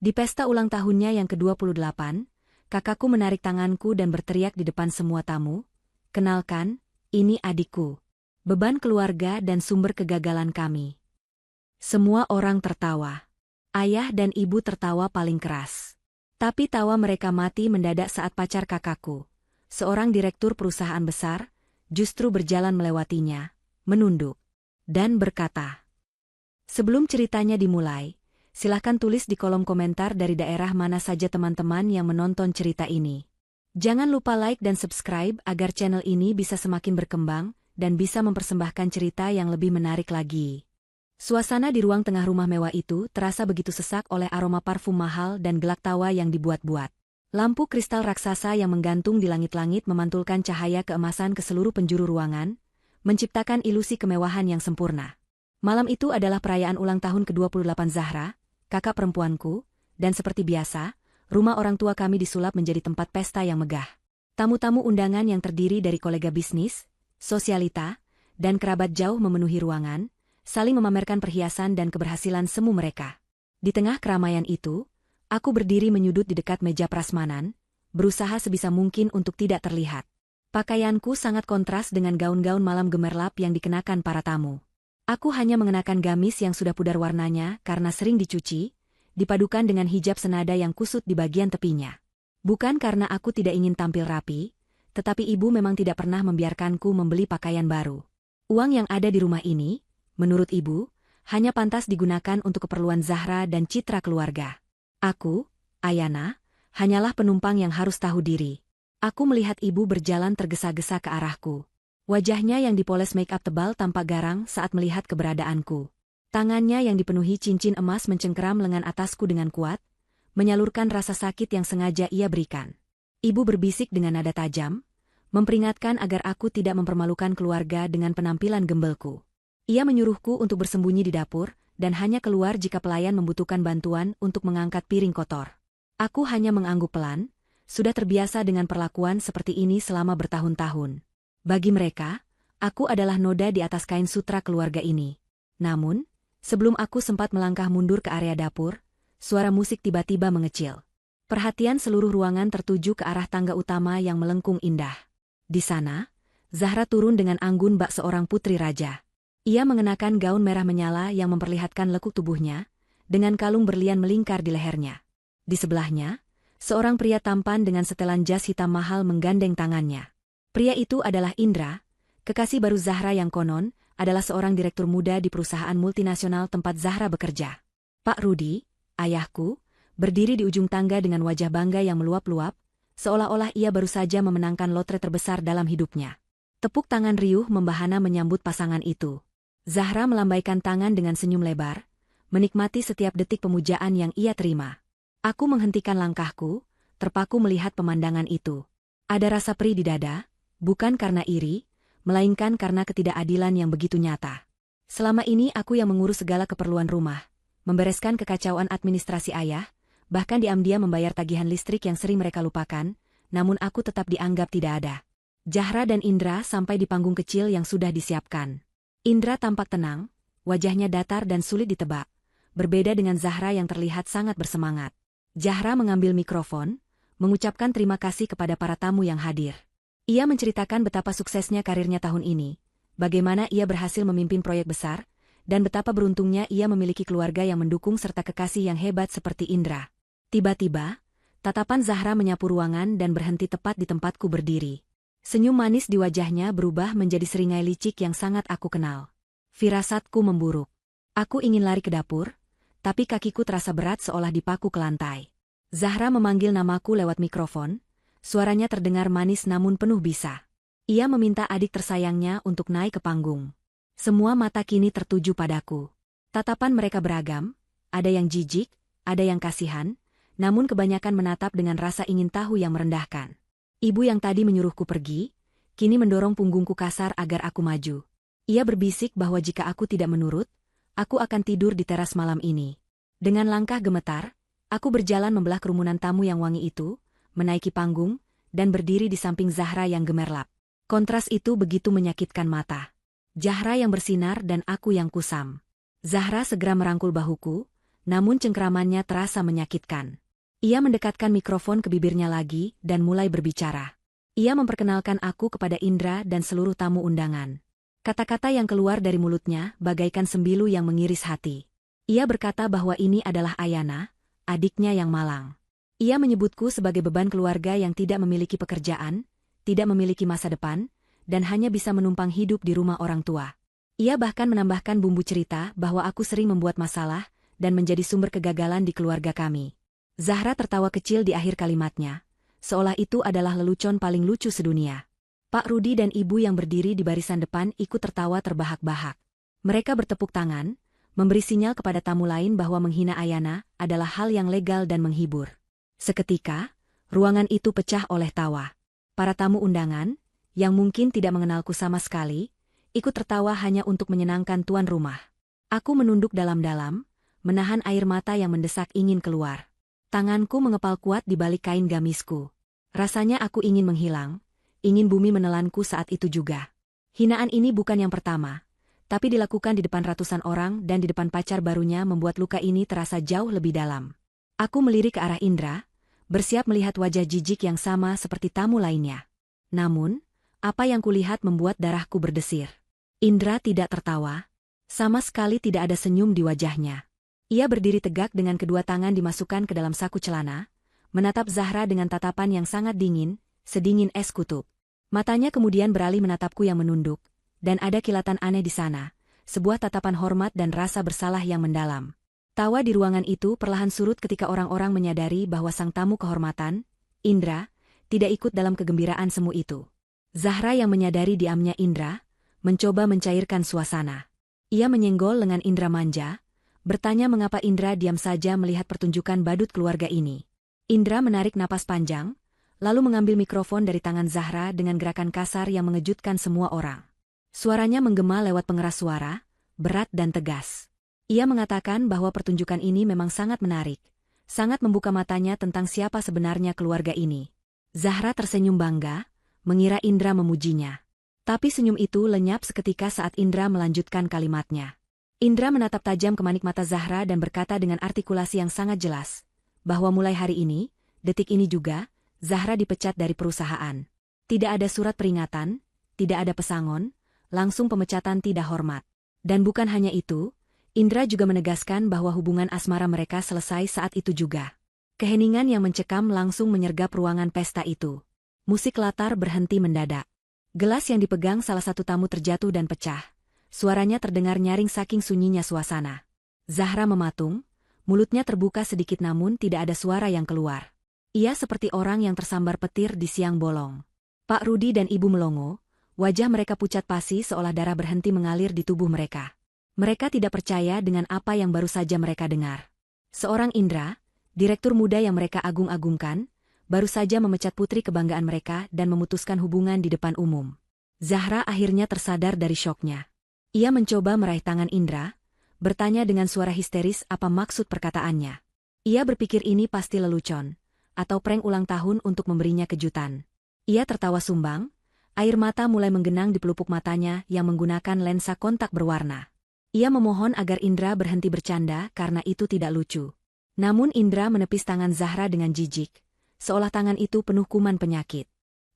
Di pesta ulang tahunnya yang ke-28, kakakku menarik tanganku dan berteriak di depan semua tamu, "Kenalkan, ini adikku. Beban keluarga dan sumber kegagalan kami." Semua orang tertawa. Ayah dan ibu tertawa paling keras. Tapi tawa mereka mati mendadak saat pacar kakakku, seorang direktur perusahaan besar, justru berjalan melewatinya, menunduk, dan berkata, "Sebelum ceritanya dimulai, silahkan tulis di kolom komentar dari daerah mana saja teman-teman yang menonton cerita ini. Jangan lupa like dan subscribe agar channel ini bisa semakin berkembang dan bisa mempersembahkan cerita yang lebih menarik lagi." Suasana di ruang tengah rumah mewah itu terasa begitu sesak oleh aroma parfum mahal dan gelak tawa yang dibuat-buat. Lampu kristal raksasa yang menggantung di langit-langit memantulkan cahaya keemasan ke seluruh penjuru ruangan, menciptakan ilusi kemewahan yang sempurna. Malam itu adalah perayaan ulang tahun ke-28 Zahra, kakak perempuanku, dan seperti biasa, rumah orang tua kami disulap menjadi tempat pesta yang megah. Tamu-tamu undangan yang terdiri dari kolega bisnis, sosialita, dan kerabat jauh memenuhi ruangan, saling memamerkan perhiasan dan keberhasilan semu mereka. Di tengah keramaian itu, aku berdiri menyudut di dekat meja prasmanan, berusaha sebisa mungkin untuk tidak terlihat. Pakaianku sangat kontras dengan gaun-gaun malam gemerlap yang dikenakan para tamu. Aku hanya mengenakan gamis yang sudah pudar warnanya karena sering dicuci, dipadukan dengan hijab senada yang kusut di bagian tepinya. Bukan karena aku tidak ingin tampil rapi, tetapi ibu memang tidak pernah membiarkanku membeli pakaian baru. Uang yang ada di rumah ini, menurut ibu, hanya pantas digunakan untuk keperluan Zahra dan citra keluarga. Aku, Ayana, hanyalah penumpang yang harus tahu diri. Aku melihat ibu berjalan tergesa-gesa ke arahku. Wajahnya yang dipoles make-up tebal tampak garang saat melihat keberadaanku. Tangannya yang dipenuhi cincin emas mencengkeram lengan atasku dengan kuat, menyalurkan rasa sakit yang sengaja ia berikan. Ibu berbisik dengan nada tajam, memperingatkan agar aku tidak mempermalukan keluarga dengan penampilan gembelku. Ia menyuruhku untuk bersembunyi di dapur, dan hanya keluar jika pelayan membutuhkan bantuan untuk mengangkat piring kotor. Aku hanya mengangguk pelan, sudah terbiasa dengan perlakuan seperti ini selama bertahun-tahun. Bagi mereka, aku adalah noda di atas kain sutra keluarga ini. Namun, sebelum aku sempat melangkah mundur ke area dapur, suara musik tiba-tiba mengecil. Perhatian seluruh ruangan tertuju ke arah tangga utama yang melengkung indah. Di sana, Zahra turun dengan anggun bak seorang putri raja. Ia mengenakan gaun merah menyala yang memperlihatkan lekuk tubuhnya, dengan kalung berlian melingkar di lehernya. Di sebelahnya, seorang pria tampan dengan setelan jas hitam mahal menggandeng tangannya. Pria itu adalah Indra, kekasih baru Zahra yang konon adalah seorang direktur muda di perusahaan multinasional tempat Zahra bekerja. Pak Rudi, ayahku, berdiri di ujung tangga dengan wajah bangga yang meluap-luap, seolah-olah ia baru saja memenangkan lotre terbesar dalam hidupnya. Tepuk tangan riuh membahana menyambut pasangan itu. Zahra melambaikan tangan dengan senyum lebar, menikmati setiap detik pemujaan yang ia terima. Aku menghentikan langkahku, terpaku melihat pemandangan itu. Ada rasa perih di dada, bukan karena iri, melainkan karena ketidakadilan yang begitu nyata. Selama ini aku yang mengurus segala keperluan rumah, membereskan kekacauan administrasi ayah, bahkan diam-diam membayar tagihan listrik yang sering mereka lupakan, namun aku tetap dianggap tidak ada. Zahra dan Indra sampai di panggung kecil yang sudah disiapkan. Indra tampak tenang, wajahnya datar dan sulit ditebak, berbeda dengan Zahra yang terlihat sangat bersemangat. Zahra mengambil mikrofon, mengucapkan terima kasih kepada para tamu yang hadir. Ia menceritakan betapa suksesnya karirnya tahun ini, bagaimana ia berhasil memimpin proyek besar, dan betapa beruntungnya ia memiliki keluarga yang mendukung serta kekasih yang hebat seperti Indra. Tiba-tiba, tatapan Zahra menyapu ruangan dan berhenti tepat di tempatku berdiri. Senyum manis di wajahnya berubah menjadi seringai licik yang sangat aku kenal. Firasatku memburuk. Aku ingin lari ke dapur, tapi kakiku terasa berat seolah dipaku ke lantai. Zahra memanggil namaku lewat mikrofon, suaranya terdengar manis namun penuh bisa. Ia meminta adik tersayangnya untuk naik ke panggung. Semua mata kini tertuju padaku. Tatapan mereka beragam, ada yang jijik, ada yang kasihan, namun kebanyakan menatap dengan rasa ingin tahu yang merendahkan. Ibu yang tadi menyuruhku pergi, kini mendorong punggungku kasar agar aku maju. Ia berbisik bahwa jika aku tidak menurut, aku akan tidur di teras malam ini. Dengan langkah gemetar, aku berjalan membelah kerumunan tamu yang wangi itu, menaiki panggung, dan berdiri di samping Zahra yang gemerlap. Kontras itu begitu menyakitkan mata. Zahra yang bersinar dan aku yang kusam. Zahra segera merangkul bahuku, namun cengkeramannya terasa menyakitkan. Ia mendekatkan mikrofon ke bibirnya lagi dan mulai berbicara. Ia memperkenalkan aku kepada Indra dan seluruh tamu undangan. Kata-kata yang keluar dari mulutnya bagaikan sembilu yang mengiris hati. Ia berkata bahwa ini adalah Ayana, adiknya yang malang. Ia menyebutku sebagai beban keluarga yang tidak memiliki pekerjaan, tidak memiliki masa depan, dan hanya bisa menumpang hidup di rumah orang tua. Ia bahkan menambahkan bumbu cerita bahwa aku sering membuat masalah dan menjadi sumber kegagalan di keluarga kami. Zahra tertawa kecil di akhir kalimatnya, seolah itu adalah lelucon paling lucu sedunia. Pak Rudi dan Ibu yang berdiri di barisan depan ikut tertawa terbahak-bahak. Mereka bertepuk tangan, memberi sinyal kepada tamu lain bahwa menghina Ayana adalah hal yang legal dan menghibur. Seketika, ruangan itu pecah oleh tawa. Para tamu undangan, yang mungkin tidak mengenalku sama sekali, ikut tertawa hanya untuk menyenangkan tuan rumah. Aku menunduk dalam-dalam, menahan air mata yang mendesak ingin keluar. Tanganku mengepal kuat di balik kain gamisku. Rasanya aku ingin menghilang, ingin bumi menelanku saat itu juga. Hinaan ini bukan yang pertama, tapi dilakukan di depan ratusan orang dan di depan pacar barunya membuat luka ini terasa jauh lebih dalam. Aku melirik ke arah Indra, bersiap melihat wajah jijik yang sama seperti tamu lainnya. Namun, apa yang kulihat membuat darahku berdesir. Indra tidak tertawa. Sama sekali tidak ada senyum di wajahnya. Ia berdiri tegak dengan kedua tangan dimasukkan ke dalam saku celana, menatap Zahra dengan tatapan yang sangat dingin, sedingin es kutub. Matanya kemudian beralih menatapku yang menunduk, dan ada kilatan aneh di sana, sebuah tatapan hormat dan rasa bersalah yang mendalam. Tawa di ruangan itu perlahan surut ketika orang-orang menyadari bahwa sang tamu kehormatan, Indra, tidak ikut dalam kegembiraan semu itu. Zahra yang menyadari diamnya Indra, mencoba mencairkan suasana. Ia menyenggol lengan Indra manja, bertanya mengapa Indra diam saja melihat pertunjukan badut keluarga ini. Indra menarik napas panjang, lalu mengambil mikrofon dari tangan Zahra dengan gerakan kasar yang mengejutkan semua orang. Suaranya menggema lewat pengeras suara, berat dan tegas. Ia mengatakan bahwa pertunjukan ini memang sangat menarik, sangat membuka matanya tentang siapa sebenarnya keluarga ini. Zahra tersenyum bangga, mengira Indra memujinya. Tapi senyum itu lenyap seketika saat Indra melanjutkan kalimatnya. Indra menatap tajam ke manik mata Zahra dan berkata dengan artikulasi yang sangat jelas, bahwa mulai hari ini, detik ini juga, Zahra dipecat dari perusahaan. Tidak ada surat peringatan, tidak ada pesangon, langsung pemecatan tidak hormat. Dan bukan hanya itu, Indra juga menegaskan bahwa hubungan asmara mereka selesai saat itu juga. Keheningan yang mencekam langsung menyergap ruangan pesta itu. Musik latar berhenti mendadak. Gelas yang dipegang salah satu tamu terjatuh dan pecah. Suaranya terdengar nyaring saking sunyinya suasana. Zahra mematung, mulutnya terbuka sedikit namun tidak ada suara yang keluar. Ia seperti orang yang tersambar petir di siang bolong. Pak Rudi dan Ibu melongo, wajah mereka pucat pasi seolah darah berhenti mengalir di tubuh mereka. Mereka tidak percaya dengan apa yang baru saja mereka dengar. Seorang Indra, direktur muda yang mereka agung-agungkan, baru saja memecat putri kebanggaan mereka dan memutuskan hubungan di depan umum. Zahra akhirnya tersadar dari syoknya. Ia mencoba meraih tangan Indra, bertanya dengan suara histeris apa maksud perkataannya. Ia berpikir ini pasti lelucon, atau prank ulang tahun untuk memberinya kejutan. Ia tertawa sumbang, air mata mulai menggenang di pelupuk matanya yang menggunakan lensa kontak berwarna. Ia memohon agar Indra berhenti bercanda karena itu tidak lucu. Namun Indra menepis tangan Zahra dengan jijik, seolah tangan itu penuh kuman penyakit.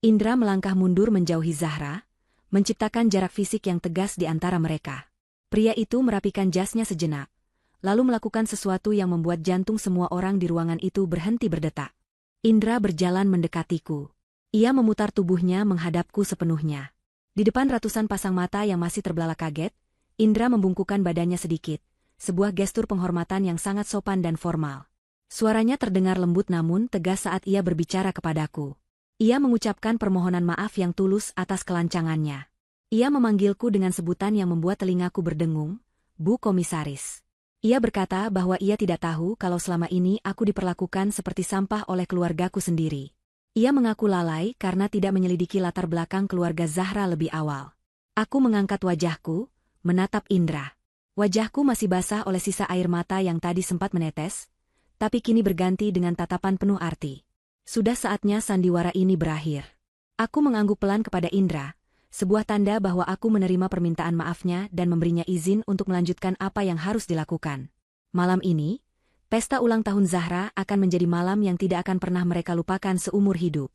Indra melangkah mundur menjauhi Zahra, menciptakan jarak fisik yang tegas di antara mereka. Pria itu merapikan jasnya sejenak, lalu melakukan sesuatu yang membuat jantung semua orang di ruangan itu berhenti berdetak. Indra berjalan mendekatiku. Ia memutar tubuhnya menghadapku sepenuhnya. Di depan ratusan pasang mata yang masih terbelalak kaget, Indra membungkukkan badannya sedikit, sebuah gestur penghormatan yang sangat sopan dan formal. Suaranya terdengar lembut namun tegas saat ia berbicara kepadaku. Ia mengucapkan permohonan maaf yang tulus atas kelancangannya. Ia memanggilku dengan sebutan yang membuat telingaku berdengung, Bu Komisaris. Ia berkata bahwa ia tidak tahu kalau selama ini aku diperlakukan seperti sampah oleh keluargaku sendiri. Ia mengaku lalai karena tidak menyelidiki latar belakang keluarga Zahra lebih awal. Aku mengangkat wajahku, menatap Indra. Wajahku masih basah oleh sisa air mata yang tadi sempat menetes, tapi kini berganti dengan tatapan penuh arti. Sudah saatnya sandiwara ini berakhir. Aku mengangguk pelan kepada Indra, sebuah tanda bahwa aku menerima permintaan maafnya dan memberinya izin untuk melanjutkan apa yang harus dilakukan. Malam ini, Pesta ulang tahun Zahra akan menjadi malam yang tidak akan pernah mereka lupakan seumur hidup.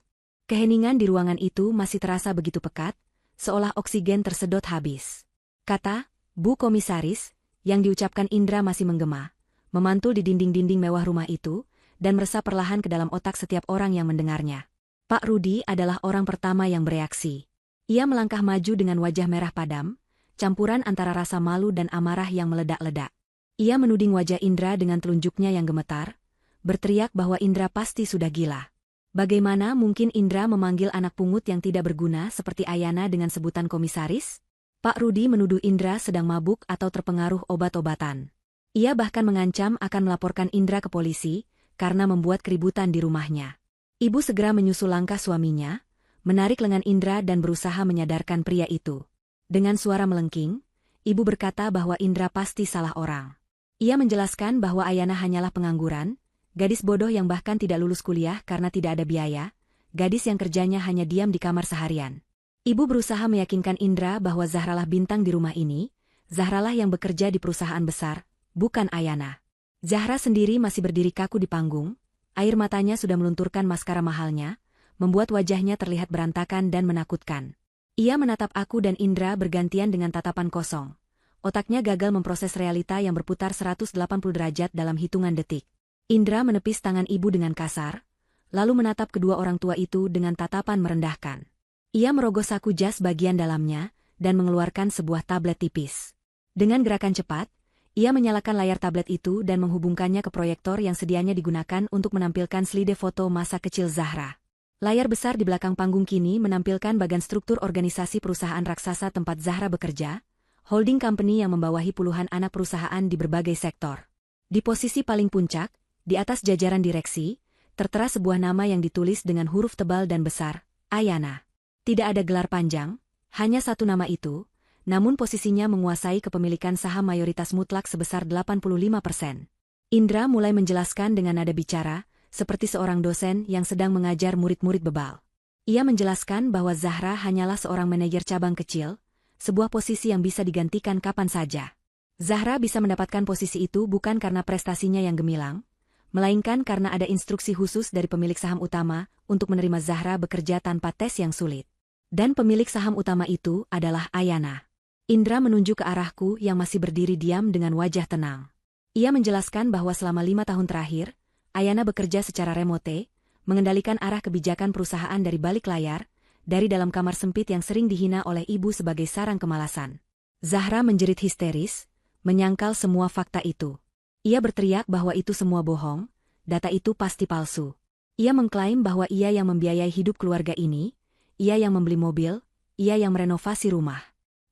Keheningan di ruangan itu masih terasa begitu pekat, seolah oksigen tersedot habis. Kata, "Bu Komisaris," yang diucapkan Indra masih menggema, memantul di dinding-dinding mewah rumah itu, dan meresap perlahan ke dalam otak setiap orang yang mendengarnya. Pak Rudi adalah orang pertama yang bereaksi. Ia melangkah maju dengan wajah merah padam, campuran antara rasa malu dan amarah yang meledak-ledak. Ia menuding wajah Indra dengan telunjuknya yang gemetar, berteriak bahwa Indra pasti sudah gila. Bagaimana mungkin Indra memanggil anak pungut yang tidak berguna seperti Ayana dengan sebutan komisaris? Pak Rudi menuduh Indra sedang mabuk atau terpengaruh obat-obatan. Ia bahkan mengancam akan melaporkan Indra ke polisi karena membuat keributan di rumahnya. Ibu segera menyusul langkah suaminya, menarik lengan Indra dan berusaha menyadarkan pria itu. Dengan suara melengking, ibu berkata bahwa Indra pasti salah orang. Ia menjelaskan bahwa Ayana hanyalah pengangguran, gadis bodoh yang bahkan tidak lulus kuliah karena tidak ada biaya, gadis yang kerjanya hanya diam di kamar seharian. Ibu berusaha meyakinkan Indra bahwa Zahralah bintang di rumah ini, Zahralah yang bekerja di perusahaan besar, bukan Ayana. Zahra sendiri masih berdiri kaku di panggung, air matanya sudah melunturkan maskara mahalnya, membuat wajahnya terlihat berantakan dan menakutkan. Ia menatap aku dan Indra bergantian dengan tatapan kosong. Otaknya gagal memproses realita yang berputar 180 derajat dalam hitungan detik. Indra menepis tangan ibu dengan kasar, lalu menatap kedua orang tua itu dengan tatapan merendahkan. Ia merogoh saku jas bagian dalamnya, dan mengeluarkan sebuah tablet tipis. Dengan gerakan cepat, ia menyalakan layar tablet itu dan menghubungkannya ke proyektor yang sedianya digunakan untuk menampilkan slide foto masa kecil Zahra. Layar besar di belakang panggung kini menampilkan bagan struktur organisasi perusahaan raksasa tempat Zahra bekerja, holding company yang membawahi puluhan anak perusahaan di berbagai sektor. Di posisi paling puncak, di atas jajaran direksi, tertera sebuah nama yang ditulis dengan huruf tebal dan besar, Ayana. Tidak ada gelar panjang, hanya satu nama itu, namun posisinya menguasai kepemilikan saham mayoritas mutlak sebesar 85%. Indra mulai menjelaskan dengan nada bicara, seperti seorang dosen yang sedang mengajar murid-murid bebal. Ia menjelaskan bahwa Zahra hanyalah seorang manajer cabang kecil, sebuah posisi yang bisa digantikan kapan saja. Zahra bisa mendapatkan posisi itu bukan karena prestasinya yang gemilang, melainkan karena ada instruksi khusus dari pemilik saham utama untuk menerima Zahra bekerja tanpa tes yang sulit. Dan pemilik saham utama itu adalah Ayana. Indra menunjuk ke arahku yang masih berdiri diam dengan wajah tenang. Ia menjelaskan bahwa selama 5 tahun terakhir, Ayana bekerja secara remote, mengendalikan arah kebijakan perusahaan dari balik layar, dari dalam kamar sempit yang sering dihina oleh ibu sebagai sarang kemalasan. Zahra menjerit histeris, menyangkal semua fakta itu. Ia berteriak bahwa itu semua bohong, data itu pasti palsu. Ia mengklaim bahwa ia yang membiayai hidup keluarga ini, ia yang membeli mobil, ia yang merenovasi rumah.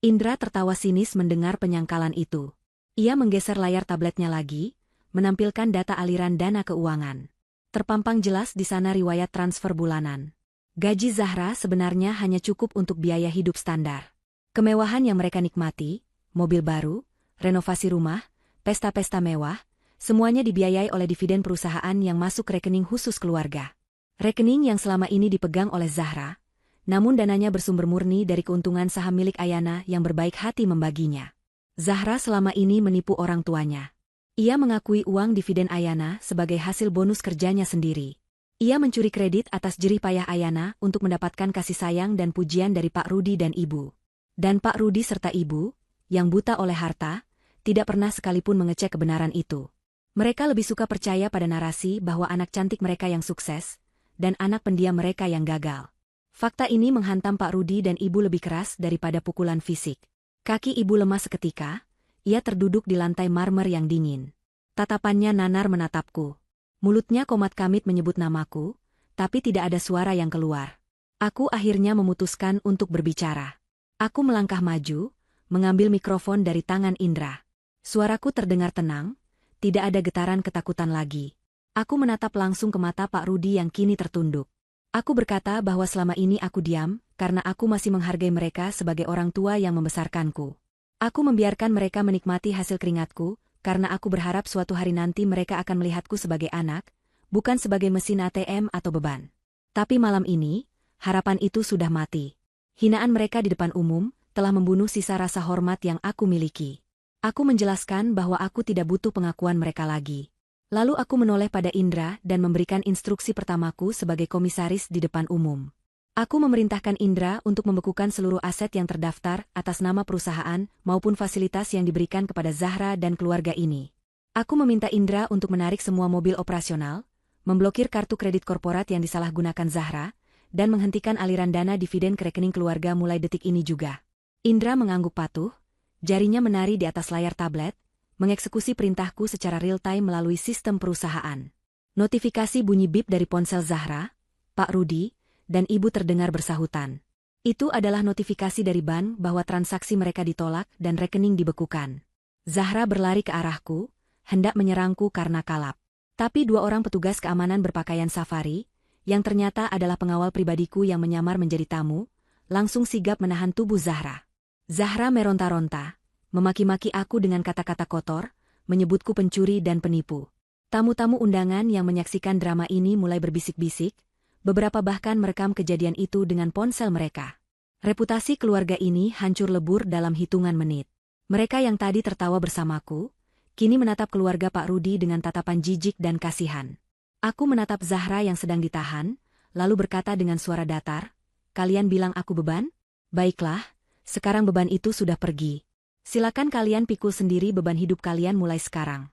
Indra tertawa sinis mendengar penyangkalan itu. Ia menggeser layar tabletnya lagi, menampilkan data aliran dana keuangan. Terpampang jelas di sana riwayat transfer bulanan. Gaji Zahra sebenarnya hanya cukup untuk biaya hidup standar. Kemewahan yang mereka nikmati, mobil baru, renovasi rumah, pesta-pesta mewah, semuanya dibiayai oleh dividen perusahaan yang masuk rekening khusus keluarga. Rekening yang selama ini dipegang oleh Zahra, namun dananya bersumber murni dari keuntungan saham milik Ayana yang berbaik hati membaginya. Zahra selama ini menipu orang tuanya. Ia mengakui uang dividen Ayana sebagai hasil bonus kerjanya sendiri. Ia mencuri kredit atas jerih payah Ayana untuk mendapatkan kasih sayang dan pujian dari Pak Rudi dan Ibu. Dan Pak Rudi serta Ibu, yang buta oleh harta, tidak pernah sekalipun mengecek kebenaran itu. Mereka lebih suka percaya pada narasi bahwa anak cantik mereka yang sukses, dan anak pendiam mereka yang gagal. Fakta ini menghantam Pak Rudi dan Ibu lebih keras daripada pukulan fisik. Kaki Ibu lemas seketika. Ia terduduk di lantai marmer yang dingin. Tatapannya nanar menatapku. Mulutnya komat kamit menyebut namaku, tapi tidak ada suara yang keluar. Aku akhirnya memutuskan untuk berbicara. Aku melangkah maju, mengambil mikrofon dari tangan Indra. Suaraku terdengar tenang, tidak ada getaran ketakutan lagi. Aku menatap langsung ke mata Pak Rudi yang kini tertunduk. Aku berkata bahwa selama ini aku diam, karena aku masih menghargai mereka sebagai orang tua yang membesarkanku. Aku membiarkan mereka menikmati hasil keringatku, karena aku berharap suatu hari nanti mereka akan melihatku sebagai anak, bukan sebagai mesin ATM atau beban. Tapi malam ini, harapan itu sudah mati. Hinaan mereka di depan umum telah membunuh sisa rasa hormat yang aku miliki. Aku menjelaskan bahwa aku tidak butuh pengakuan mereka lagi. Lalu aku menoleh pada Indra dan memberikan instruksi pertamaku sebagai komisaris di depan umum. Aku memerintahkan Indra untuk membekukan seluruh aset yang terdaftar atas nama perusahaan maupun fasilitas yang diberikan kepada Zahra dan keluarga ini. Aku meminta Indra untuk menarik semua mobil operasional, memblokir kartu kredit korporat yang disalahgunakan Zahra, dan menghentikan aliran dana dividen ke rekening keluarga mulai detik ini juga. Indra mengangguk patuh, jarinya menari di atas layar tablet, mengeksekusi perintahku secara real-time melalui sistem perusahaan. Notifikasi bunyi bip dari ponsel Zahra, Pak Rudi, dan Ibu terdengar bersahutan. Itu adalah notifikasi dari bank bahwa transaksi mereka ditolak dan rekening dibekukan. Zahra berlari ke arahku, hendak menyerangku karena kalap. Tapi dua orang petugas keamanan berpakaian safari, yang ternyata adalah pengawal pribadiku yang menyamar menjadi tamu, langsung sigap menahan tubuh Zahra. Zahra meronta-ronta, memaki-maki aku dengan kata-kata kotor, menyebutku pencuri dan penipu. Tamu-tamu undangan yang menyaksikan drama ini mulai berbisik-bisik, beberapa bahkan merekam kejadian itu dengan ponsel mereka. Reputasi keluarga ini hancur lebur dalam hitungan menit. Mereka yang tadi tertawa bersamaku, kini menatap keluarga Pak Rudi dengan tatapan jijik dan kasihan. Aku menatap Zahra yang sedang ditahan, lalu berkata dengan suara datar, "Kalian bilang aku beban? Baiklah, sekarang beban itu sudah pergi. Silakan kalian pikul sendiri beban hidup kalian mulai sekarang."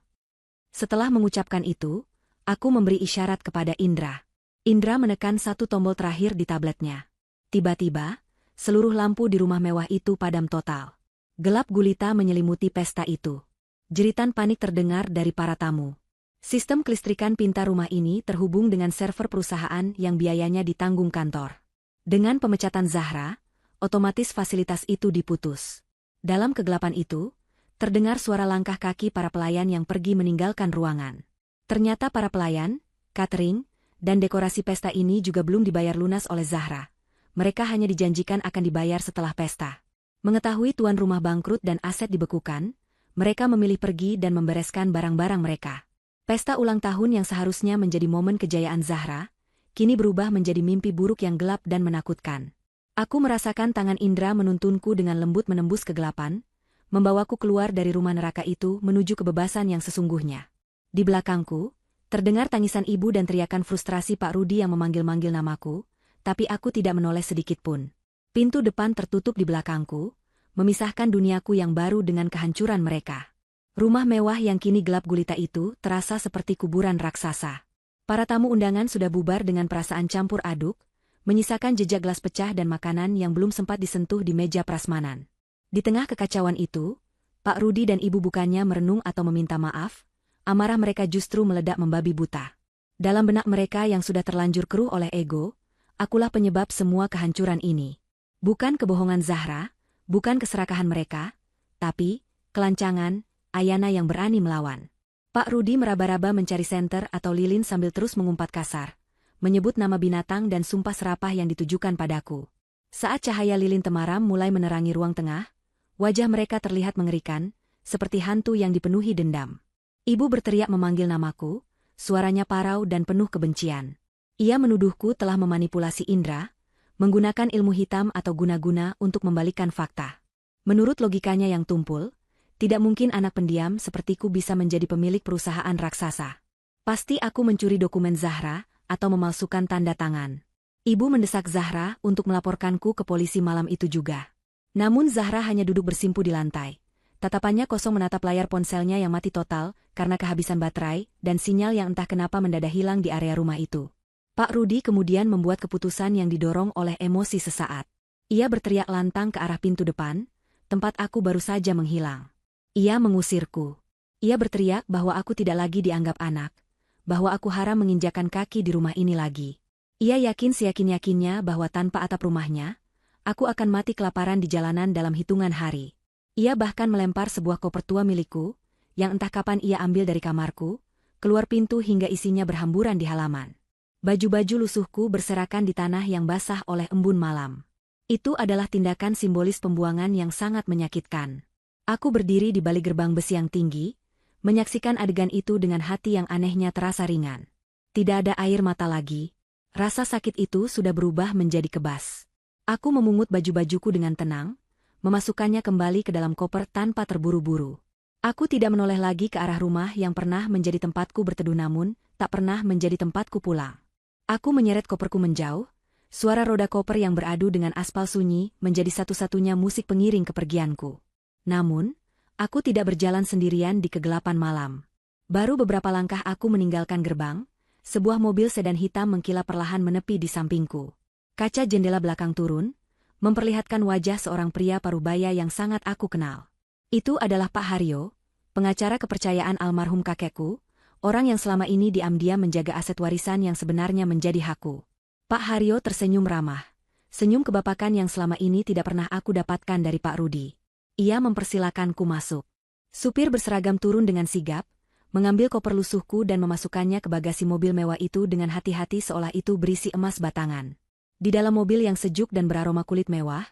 Setelah mengucapkan itu, aku memberi isyarat kepada Indra. Indra menekan satu tombol terakhir di tabletnya. Tiba-tiba, seluruh lampu di rumah mewah itu padam total. Gelap gulita menyelimuti pesta itu. Jeritan panik terdengar dari para tamu. Sistem kelistrikan pintar rumah ini terhubung dengan server perusahaan yang biayanya ditanggung kantor. Dengan pemecatan Zahra, otomatis fasilitas itu diputus. Dalam kegelapan itu, terdengar suara langkah kaki para pelayan yang pergi meninggalkan ruangan. Ternyata para pelayan, catering, dan dekorasi pesta ini juga belum dibayar lunas oleh Zahra. Mereka hanya dijanjikan akan dibayar setelah pesta. Mengetahui tuan rumah bangkrut dan aset dibekukan, mereka memilih pergi dan membereskan barang-barang mereka. Pesta ulang tahun yang seharusnya menjadi momen kejayaan Zahra, kini berubah menjadi mimpi buruk yang gelap dan menakutkan. Aku merasakan tangan Indra menuntunku dengan lembut menembus kegelapan, membawaku keluar dari rumah neraka itu menuju kebebasan yang sesungguhnya. Di belakangku, terdengar tangisan ibu dan teriakan frustrasi Pak Rudi yang memanggil-manggil namaku, tapi aku tidak menoleh sedikitpun. Pintu depan tertutup di belakangku, memisahkan duniaku yang baru dengan kehancuran mereka. Rumah mewah yang kini gelap gulita itu terasa seperti kuburan raksasa. Para tamu undangan sudah bubar dengan perasaan campur aduk, menyisakan jejak gelas pecah dan makanan yang belum sempat disentuh di meja prasmanan. Di tengah kekacauan itu, Pak Rudi dan Ibu bukannya merenung atau meminta maaf, amarah mereka justru meledak membabi buta. Dalam benak mereka yang sudah terlanjur keruh oleh ego, akulah penyebab semua kehancuran ini. Bukan kebohongan Zahra, bukan keserakahan mereka, tapi kelancangan Ayana yang berani melawan. Pak Rudi meraba-raba mencari senter atau lilin sambil terus mengumpat kasar, menyebut nama binatang dan sumpah serapah yang ditujukan padaku. Saat cahaya lilin temaram mulai menerangi ruang tengah, wajah mereka terlihat mengerikan, seperti hantu yang dipenuhi dendam. Ibu berteriak memanggil namaku, suaranya parau dan penuh kebencian. Ia menuduhku telah memanipulasi Indra, menggunakan ilmu hitam atau guna-guna untuk membalikkan fakta. Menurut logikanya yang tumpul, tidak mungkin anak pendiam sepertiku bisa menjadi pemilik perusahaan raksasa. Pasti aku mencuri dokumen Zahra atau memalsukan tanda tangan. Ibu mendesak Zahra untuk melaporkanku ke polisi malam itu juga. Namun Zahra hanya duduk bersimpu di lantai. Tatapannya kosong menatap layar ponselnya yang mati total karena kehabisan baterai dan sinyal yang entah kenapa mendadak hilang di area rumah itu. Pak Rudi kemudian membuat keputusan yang didorong oleh emosi sesaat. Ia berteriak lantang ke arah pintu depan, tempat aku baru saja menghilang. Ia mengusirku. Ia berteriak bahwa aku tidak lagi dianggap anak, bahwa aku haram menginjakan kaki di rumah ini lagi. Ia yakin seyakin-yakinnya bahwa tanpa atap rumahnya, aku akan mati kelaparan di jalanan dalam hitungan hari. Ia bahkan melempar sebuah koper tua milikku, yang entah kapan ia ambil dari kamarku, keluar pintu hingga isinya berhamburan di halaman. Baju-baju lusuhku berserakan di tanah yang basah oleh embun malam. Itu adalah tindakan simbolis pembuangan yang sangat menyakitkan. Aku berdiri di balik gerbang besi yang tinggi, menyaksikan adegan itu dengan hati yang anehnya terasa ringan. Tidak ada air mata lagi, rasa sakit itu sudah berubah menjadi kebas. Aku memungut baju-bajuku dengan tenang, memasukkannya kembali ke dalam koper tanpa terburu-buru. Aku tidak menoleh lagi ke arah rumah yang pernah menjadi tempatku berteduh namun, tak pernah menjadi tempatku pulang. Aku menyeret koperku menjauh, suara roda koper yang beradu dengan aspal sunyi menjadi satu-satunya musik pengiring kepergianku. Namun, aku tidak berjalan sendirian di kegelapan malam. Baru beberapa langkah aku meninggalkan gerbang, sebuah mobil sedan hitam mengkilap perlahan menepi di sampingku. Kaca jendela belakang turun, memperlihatkan wajah seorang pria parubaya yang sangat aku kenal. Itu adalah Pak Haryo, pengacara kepercayaan almarhum kakekku, orang yang selama ini diam-diam menjaga aset warisan yang sebenarnya menjadi hakku. Pak Haryo tersenyum ramah. Senyum kebapakan yang selama ini tidak pernah aku dapatkan dari Pak Rudi. Ia mempersilakanku masuk. Supir berseragam turun dengan sigap, mengambil koper lusuhku dan memasukkannya ke bagasi mobil mewah itu dengan hati-hati seolah itu berisi emas batangan. Di dalam mobil yang sejuk dan beraroma kulit mewah,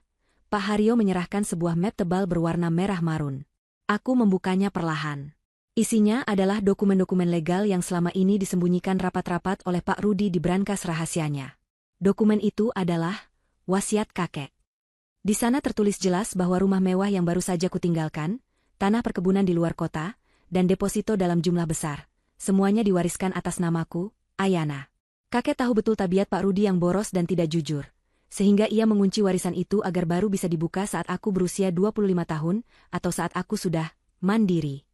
Pak Haryo menyerahkan sebuah map tebal berwarna merah marun. Aku membukanya perlahan. Isinya adalah dokumen-dokumen legal yang selama ini disembunyikan rapat-rapat oleh Pak Rudi di brankas rahasianya. Dokumen itu adalah wasiat kakek. Di sana tertulis jelas bahwa rumah mewah yang baru saja kutinggalkan, tanah perkebunan di luar kota, dan deposito dalam jumlah besar, semuanya diwariskan atas namaku, Ayana. Kakek tahu betul tabiat Pak Rudi yang boros dan tidak jujur, sehingga ia mengunci warisan itu agar baru bisa dibuka saat aku berusia 25 tahun, atau saat aku sudah mandiri.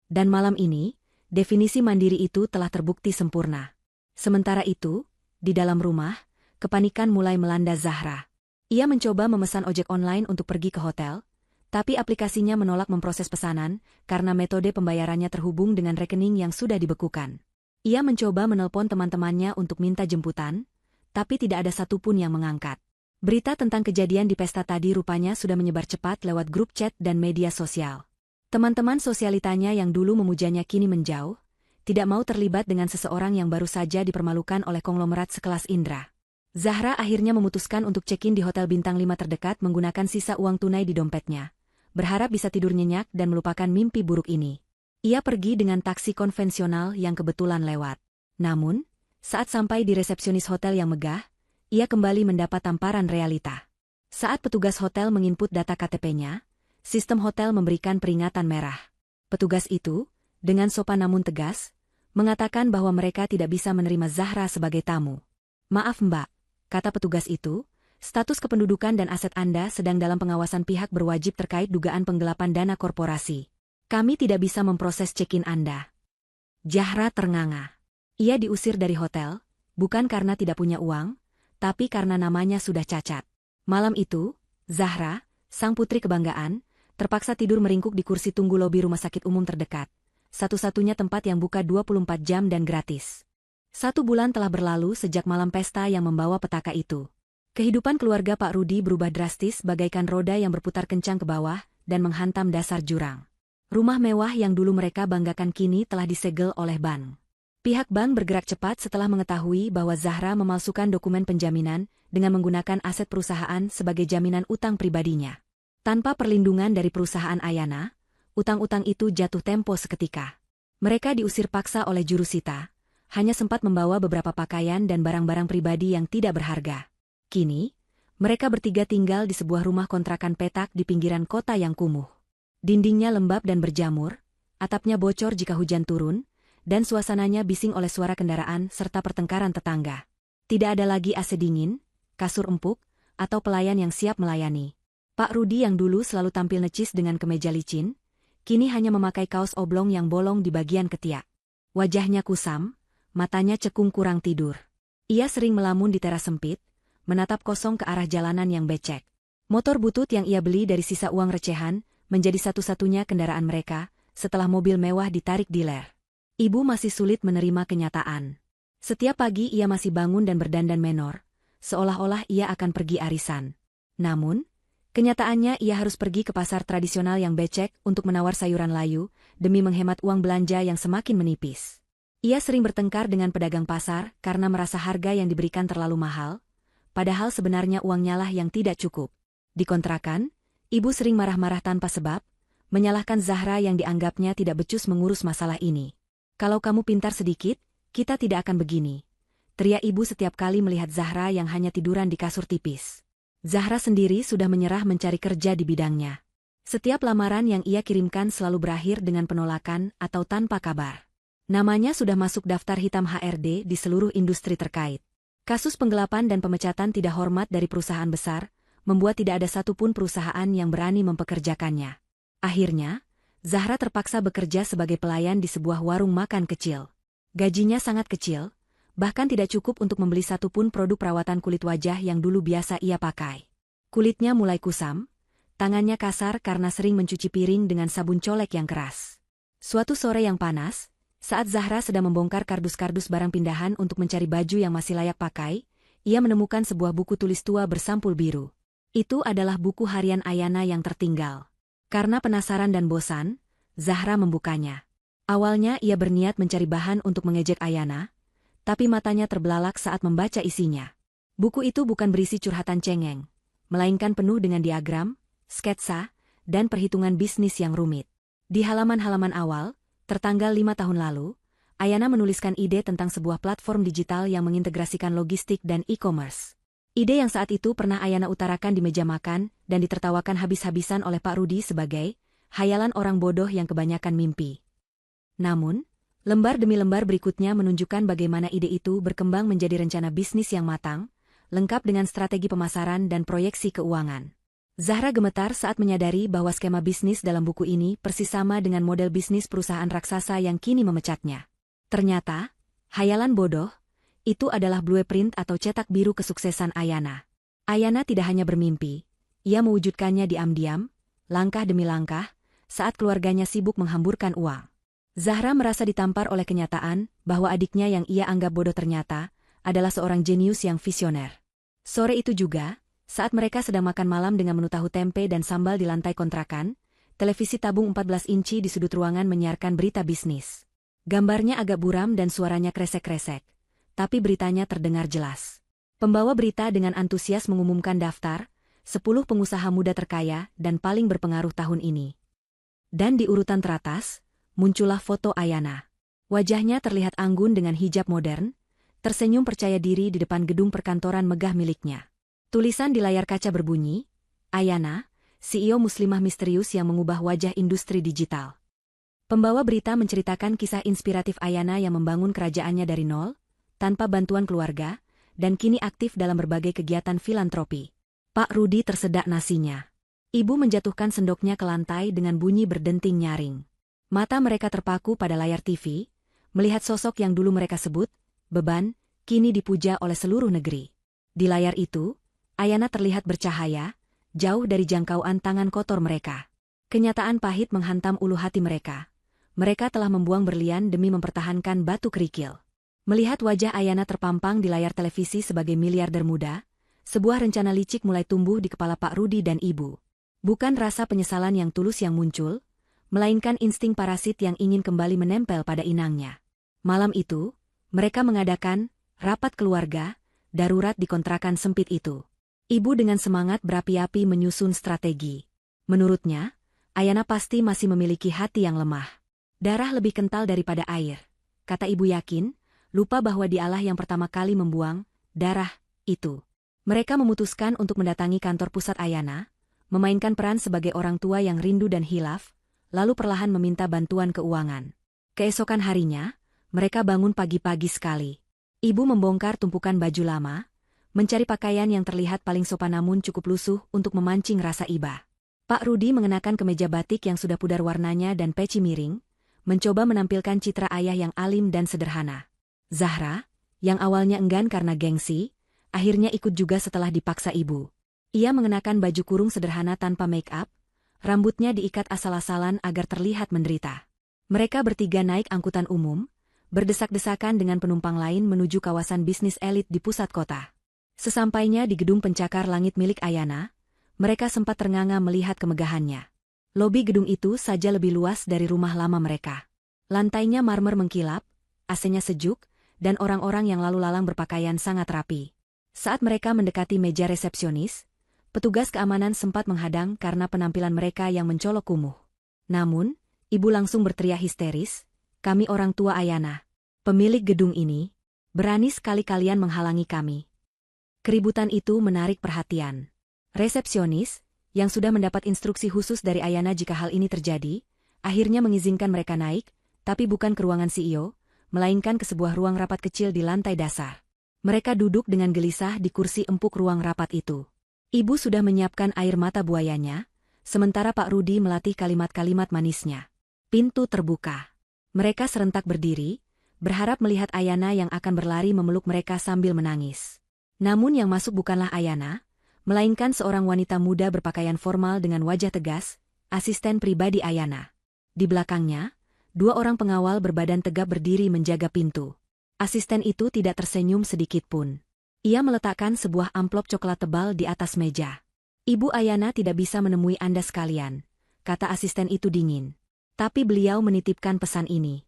Dan malam ini, definisi mandiri itu telah terbukti sempurna. Sementara itu, di dalam rumah, kepanikan mulai melanda Zahra. Ia mencoba memesan ojek online untuk pergi ke hotel, tapi aplikasinya menolak memproses pesanan karena metode pembayarannya terhubung dengan rekening yang sudah dibekukan. Ia mencoba menelpon teman-temannya untuk minta jemputan, tapi tidak ada satupun yang mengangkat. Berita tentang kejadian di pesta tadi rupanya sudah menyebar cepat lewat grup chat dan media sosial. Teman-teman sosialitanya yang dulu memujanya kini menjauh, tidak mau terlibat dengan seseorang yang baru saja dipermalukan oleh konglomerat sekelas Indra. Zahra akhirnya memutuskan untuk check-in di hotel bintang 5 terdekat menggunakan sisa uang tunai di dompetnya, berharap bisa tidur nyenyak dan melupakan mimpi buruk ini. Ia pergi dengan taksi konvensional yang kebetulan lewat. Namun, saat sampai di resepsionis hotel yang megah, ia kembali mendapat tamparan realita. Saat petugas hotel menginput data KTP-nya, sistem hotel memberikan peringatan merah. Petugas itu, dengan sopan namun tegas, mengatakan bahwa mereka tidak bisa menerima Zahra sebagai tamu. "Maaf Mbak," kata petugas itu, "status kependudukan dan aset Anda sedang dalam pengawasan pihak berwajib terkait dugaan penggelapan dana korporasi. Kami tidak bisa memproses check-in Anda." Zahra ternganga. Ia diusir dari hotel, bukan karena tidak punya uang, tapi karena namanya sudah cacat. Malam itu, Zahra, sang putri kebanggaan, terpaksa tidur meringkuk di kursi tunggu lobi rumah sakit umum terdekat, satu-satunya tempat yang buka 24 jam dan gratis. 1 bulan telah berlalu sejak malam pesta yang membawa petaka itu. Kehidupan keluarga Pak Rudi berubah drastis bagaikan roda yang berputar kencang ke bawah dan menghantam dasar jurang. Rumah mewah yang dulu mereka banggakan kini telah disegel oleh bank. Pihak bank bergerak cepat setelah mengetahui bahwa Zahra memalsukan dokumen penjaminan dengan menggunakan aset perusahaan sebagai jaminan utang pribadinya. Tanpa perlindungan dari perusahaan Ayana, utang-utang itu jatuh tempo seketika. Mereka diusir paksa oleh jurusita, hanya sempat membawa beberapa pakaian dan barang-barang pribadi yang tidak berharga. Kini, mereka bertiga tinggal di sebuah rumah kontrakan petak di pinggiran kota yang kumuh. Dindingnya lembab dan berjamur, atapnya bocor jika hujan turun, dan suasananya bising oleh suara kendaraan serta pertengkaran tetangga. Tidak ada lagi AC dingin, kasur empuk, atau pelayan yang siap melayani. Pak Rudi yang dulu selalu tampil necis dengan kemeja licin, kini hanya memakai kaos oblong yang bolong di bagian ketiak. Wajahnya kusam, matanya cekung kurang tidur. Ia sering melamun di teras sempit, menatap kosong ke arah jalanan yang becek. Motor butut yang ia beli dari sisa uang recehan, menjadi satu-satunya kendaraan mereka, setelah mobil mewah ditarik diler. Ibu masih sulit menerima kenyataan. Setiap pagi ia masih bangun dan berdandan menor, seolah-olah ia akan pergi arisan. Namun, kenyataannya ia harus pergi ke pasar tradisional yang becek untuk menawar sayuran layu, demi menghemat uang belanja yang semakin menipis. Ia sering bertengkar dengan pedagang pasar karena merasa harga yang diberikan terlalu mahal, padahal sebenarnya uangnya lah yang tidak cukup. Di kontrakan, ibu sering marah-marah tanpa sebab, menyalahkan Zahra yang dianggapnya tidak becus mengurus masalah ini. "Kalau kamu pintar sedikit, kita tidak akan begini," teriak ibu setiap kali melihat Zahra yang hanya tiduran di kasur tipis. Zahra sendiri sudah menyerah mencari kerja di bidangnya. Setiap lamaran yang ia kirimkan selalu berakhir dengan penolakan atau tanpa kabar. Namanya sudah masuk daftar hitam HRD di seluruh industri terkait. Kasus penggelapan dan pemecatan tidak hormat dari perusahaan besar, membuat tidak ada satupun perusahaan yang berani mempekerjakannya. Akhirnya, Zahra terpaksa bekerja sebagai pelayan di sebuah warung makan kecil. Gajinya sangat kecil, bahkan tidak cukup untuk membeli satupun produk perawatan kulit wajah yang dulu biasa ia pakai. Kulitnya mulai kusam, tangannya kasar karena sering mencuci piring dengan sabun colek yang keras. Suatu sore yang panas, saat Zahra sedang membongkar kardus-kardus barang pindahan untuk mencari baju yang masih layak pakai, ia menemukan sebuah buku tulis tua bersampul biru. Itu adalah buku harian Ayana yang tertinggal. Karena penasaran dan bosan, Zahra membukanya. Awalnya ia berniat mencari bahan untuk mengejek Ayana, tapi matanya terbelalak saat membaca isinya. Buku itu bukan berisi curhatan cengeng, melainkan penuh dengan diagram, sketsa, dan perhitungan bisnis yang rumit. Di halaman-halaman awal, tertanggal 5 tahun lalu, Ayana menuliskan ide tentang sebuah platform digital yang mengintegrasikan logistik dan e-commerce. Ide yang saat itu pernah Ayana utarakan di meja makan dan ditertawakan habis-habisan oleh Pak Rudi sebagai hayalan orang bodoh yang kebanyakan mimpi. Namun, lembar demi lembar berikutnya menunjukkan bagaimana ide itu berkembang menjadi rencana bisnis yang matang, lengkap dengan strategi pemasaran dan proyeksi keuangan. Zahra gemetar saat menyadari bahwa skema bisnis dalam buku ini persis sama dengan model bisnis perusahaan raksasa yang kini memecatnya. Ternyata, hayalan bodoh, itu adalah blueprint atau cetak biru kesuksesan Ayana. Ayana tidak hanya bermimpi, ia mewujudkannya diam-diam, langkah demi langkah, saat keluarganya sibuk menghamburkan uang. Zahra merasa ditampar oleh kenyataan bahwa adiknya yang ia anggap bodoh ternyata adalah seorang jenius yang visioner. Sore itu juga, saat mereka sedang makan malam dengan menu tahu tempe dan sambal di lantai kontrakan, televisi tabung 14 inci di sudut ruangan menyiarkan berita bisnis. Gambarnya agak buram dan suaranya kresek-kresek, tapi beritanya terdengar jelas. Pembawa berita dengan antusias mengumumkan daftar 10 pengusaha muda terkaya dan paling berpengaruh tahun ini. Dan di urutan teratas, muncullah foto Ayana. Wajahnya terlihat anggun dengan hijab modern, tersenyum percaya diri di depan gedung perkantoran megah miliknya. Tulisan di layar kaca berbunyi, Ayana, CEO muslimah misterius yang mengubah wajah industri digital. Pembawa berita menceritakan kisah inspiratif Ayana yang membangun kerajaannya dari nol, tanpa bantuan keluarga, dan kini aktif dalam berbagai kegiatan filantropi. Pak Rudi tersedak nasinya. Ibu menjatuhkan sendoknya ke lantai dengan bunyi berdenting nyaring. Mata mereka terpaku pada layar TV, melihat sosok yang dulu mereka sebut beban, kini dipuja oleh seluruh negeri. Di layar itu, Ayana terlihat bercahaya, jauh dari jangkauan tangan kotor mereka. Kenyataan pahit menghantam ulu hati mereka. Mereka telah membuang berlian demi mempertahankan batu kerikil. Melihat wajah Ayana terpampang di layar televisi sebagai miliarder muda, sebuah rencana licik mulai tumbuh di kepala Pak Rudi dan Ibu. Bukan rasa penyesalan yang tulus yang muncul, melainkan insting parasit yang ingin kembali menempel pada inangnya. Malam itu, mereka mengadakan rapat keluarga darurat di kontrakan sempit itu. Ibu dengan semangat berapi-api menyusun strategi. Menurutnya, Ayana pasti masih memiliki hati yang lemah. Darah lebih kental daripada air. Kata ibu yakin, lupa bahwa dialah yang pertama kali membuang darah itu. Mereka memutuskan untuk mendatangi kantor pusat Ayana, memainkan peran sebagai orang tua yang rindu dan hilaf, lalu perlahan meminta bantuan keuangan. Keesokan harinya, mereka bangun pagi-pagi sekali. Ibu membongkar tumpukan baju lama, mencari pakaian yang terlihat paling sopan namun cukup lusuh untuk memancing rasa iba. Pak Rudi mengenakan kemeja batik yang sudah pudar warnanya dan peci miring, mencoba menampilkan citra ayah yang alim dan sederhana. Zahra, yang awalnya enggan karena gengsi, akhirnya ikut juga setelah dipaksa ibu. Ia mengenakan baju kurung sederhana tanpa make-up, rambutnya diikat asal-asalan agar terlihat menderita. Mereka bertiga naik angkutan umum, berdesak-desakan dengan penumpang lain menuju kawasan bisnis elit di pusat kota. Sesampainya di gedung pencakar langit milik Ayana, mereka sempat ternganga melihat kemegahannya. Lobi gedung itu saja lebih luas dari rumah lama mereka. Lantainya marmer mengkilap, AC-nya sejuk, dan orang-orang yang lalu lalang berpakaian sangat rapi. Saat mereka mendekati meja resepsionis, petugas keamanan sempat menghadang karena penampilan mereka yang mencolok kumuh. Namun, ibu langsung berteriak histeris, "Kami orang tua Ayana, pemilik gedung ini, berani sekali kalian menghalangi kami." Keributan itu menarik perhatian. Resepsionis, yang sudah mendapat instruksi khusus dari Ayana jika hal ini terjadi, akhirnya mengizinkan mereka naik, tapi bukan ke ruangan CEO, melainkan ke sebuah ruang rapat kecil di lantai dasar. Mereka duduk dengan gelisah di kursi empuk ruang rapat itu. Ibu sudah menyiapkan air mata buayanya, sementara Pak Rudi melatih kalimat-kalimat manisnya. Pintu terbuka. Mereka serentak berdiri, berharap melihat Ayana yang akan berlari memeluk mereka sambil menangis. Namun yang masuk bukanlah Ayana, melainkan seorang wanita muda berpakaian formal dengan wajah tegas, asisten pribadi Ayana. Di belakangnya, 2 orang pengawal berbadan tegap berdiri menjaga pintu. Asisten itu tidak tersenyum sedikitpun. Ia meletakkan sebuah amplop coklat tebal di atas meja. Ibu Ayana tidak bisa menemui Anda sekalian, kata asisten itu dingin. Tapi beliau menitipkan pesan ini.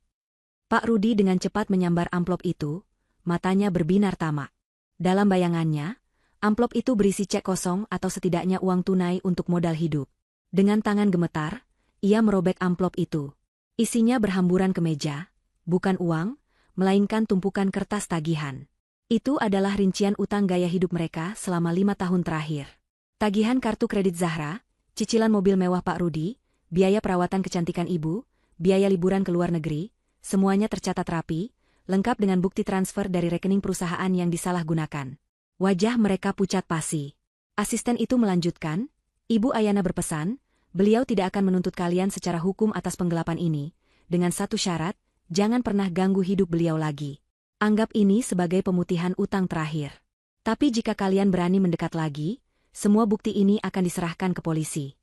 Pak Rudi dengan cepat menyambar amplop itu, matanya berbinar tamak. Dalam bayangannya, amplop itu berisi cek kosong atau setidaknya uang tunai untuk modal hidup. Dengan tangan gemetar, ia merobek amplop itu. Isinya berhamburan ke meja, bukan uang, melainkan tumpukan kertas tagihan. Itu adalah rincian utang gaya hidup mereka selama 5 tahun terakhir. Tagihan kartu kredit Zahra, cicilan mobil mewah Pak Rudi, biaya perawatan kecantikan ibu, biaya liburan ke luar negeri, semuanya tercatat rapi, lengkap dengan bukti transfer dari rekening perusahaan yang disalahgunakan. Wajah mereka pucat pasi. Asisten itu melanjutkan, Ibu Ayana berpesan, beliau tidak akan menuntut kalian secara hukum atas penggelapan ini, dengan satu syarat, jangan pernah ganggu hidup beliau lagi. Anggap ini sebagai pemutihan utang terakhir. Tapi jika kalian berani mendekat lagi, semua bukti ini akan diserahkan ke polisi.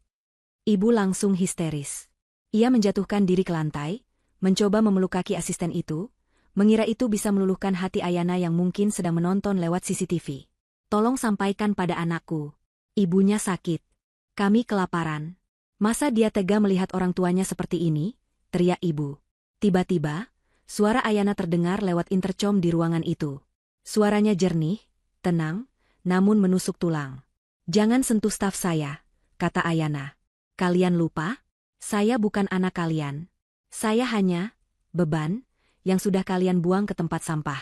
Ibu langsung histeris. Ia menjatuhkan diri ke lantai, mencoba memeluk kaki asisten itu, mengira itu bisa meluluhkan hati Ayana yang mungkin sedang menonton lewat CCTV. Tolong sampaikan pada anakku. Ibunya sakit. Kami kelaparan. Masa dia tega melihat orang tuanya seperti ini? Teriak ibu. Tiba-tiba, suara Ayana terdengar lewat intercom di ruangan itu. Suaranya jernih, tenang, namun menusuk tulang. Jangan sentuh staf saya, kata Ayana. Kalian lupa? Saya bukan anak kalian. Saya hanya beban yang sudah kalian buang ke tempat sampah.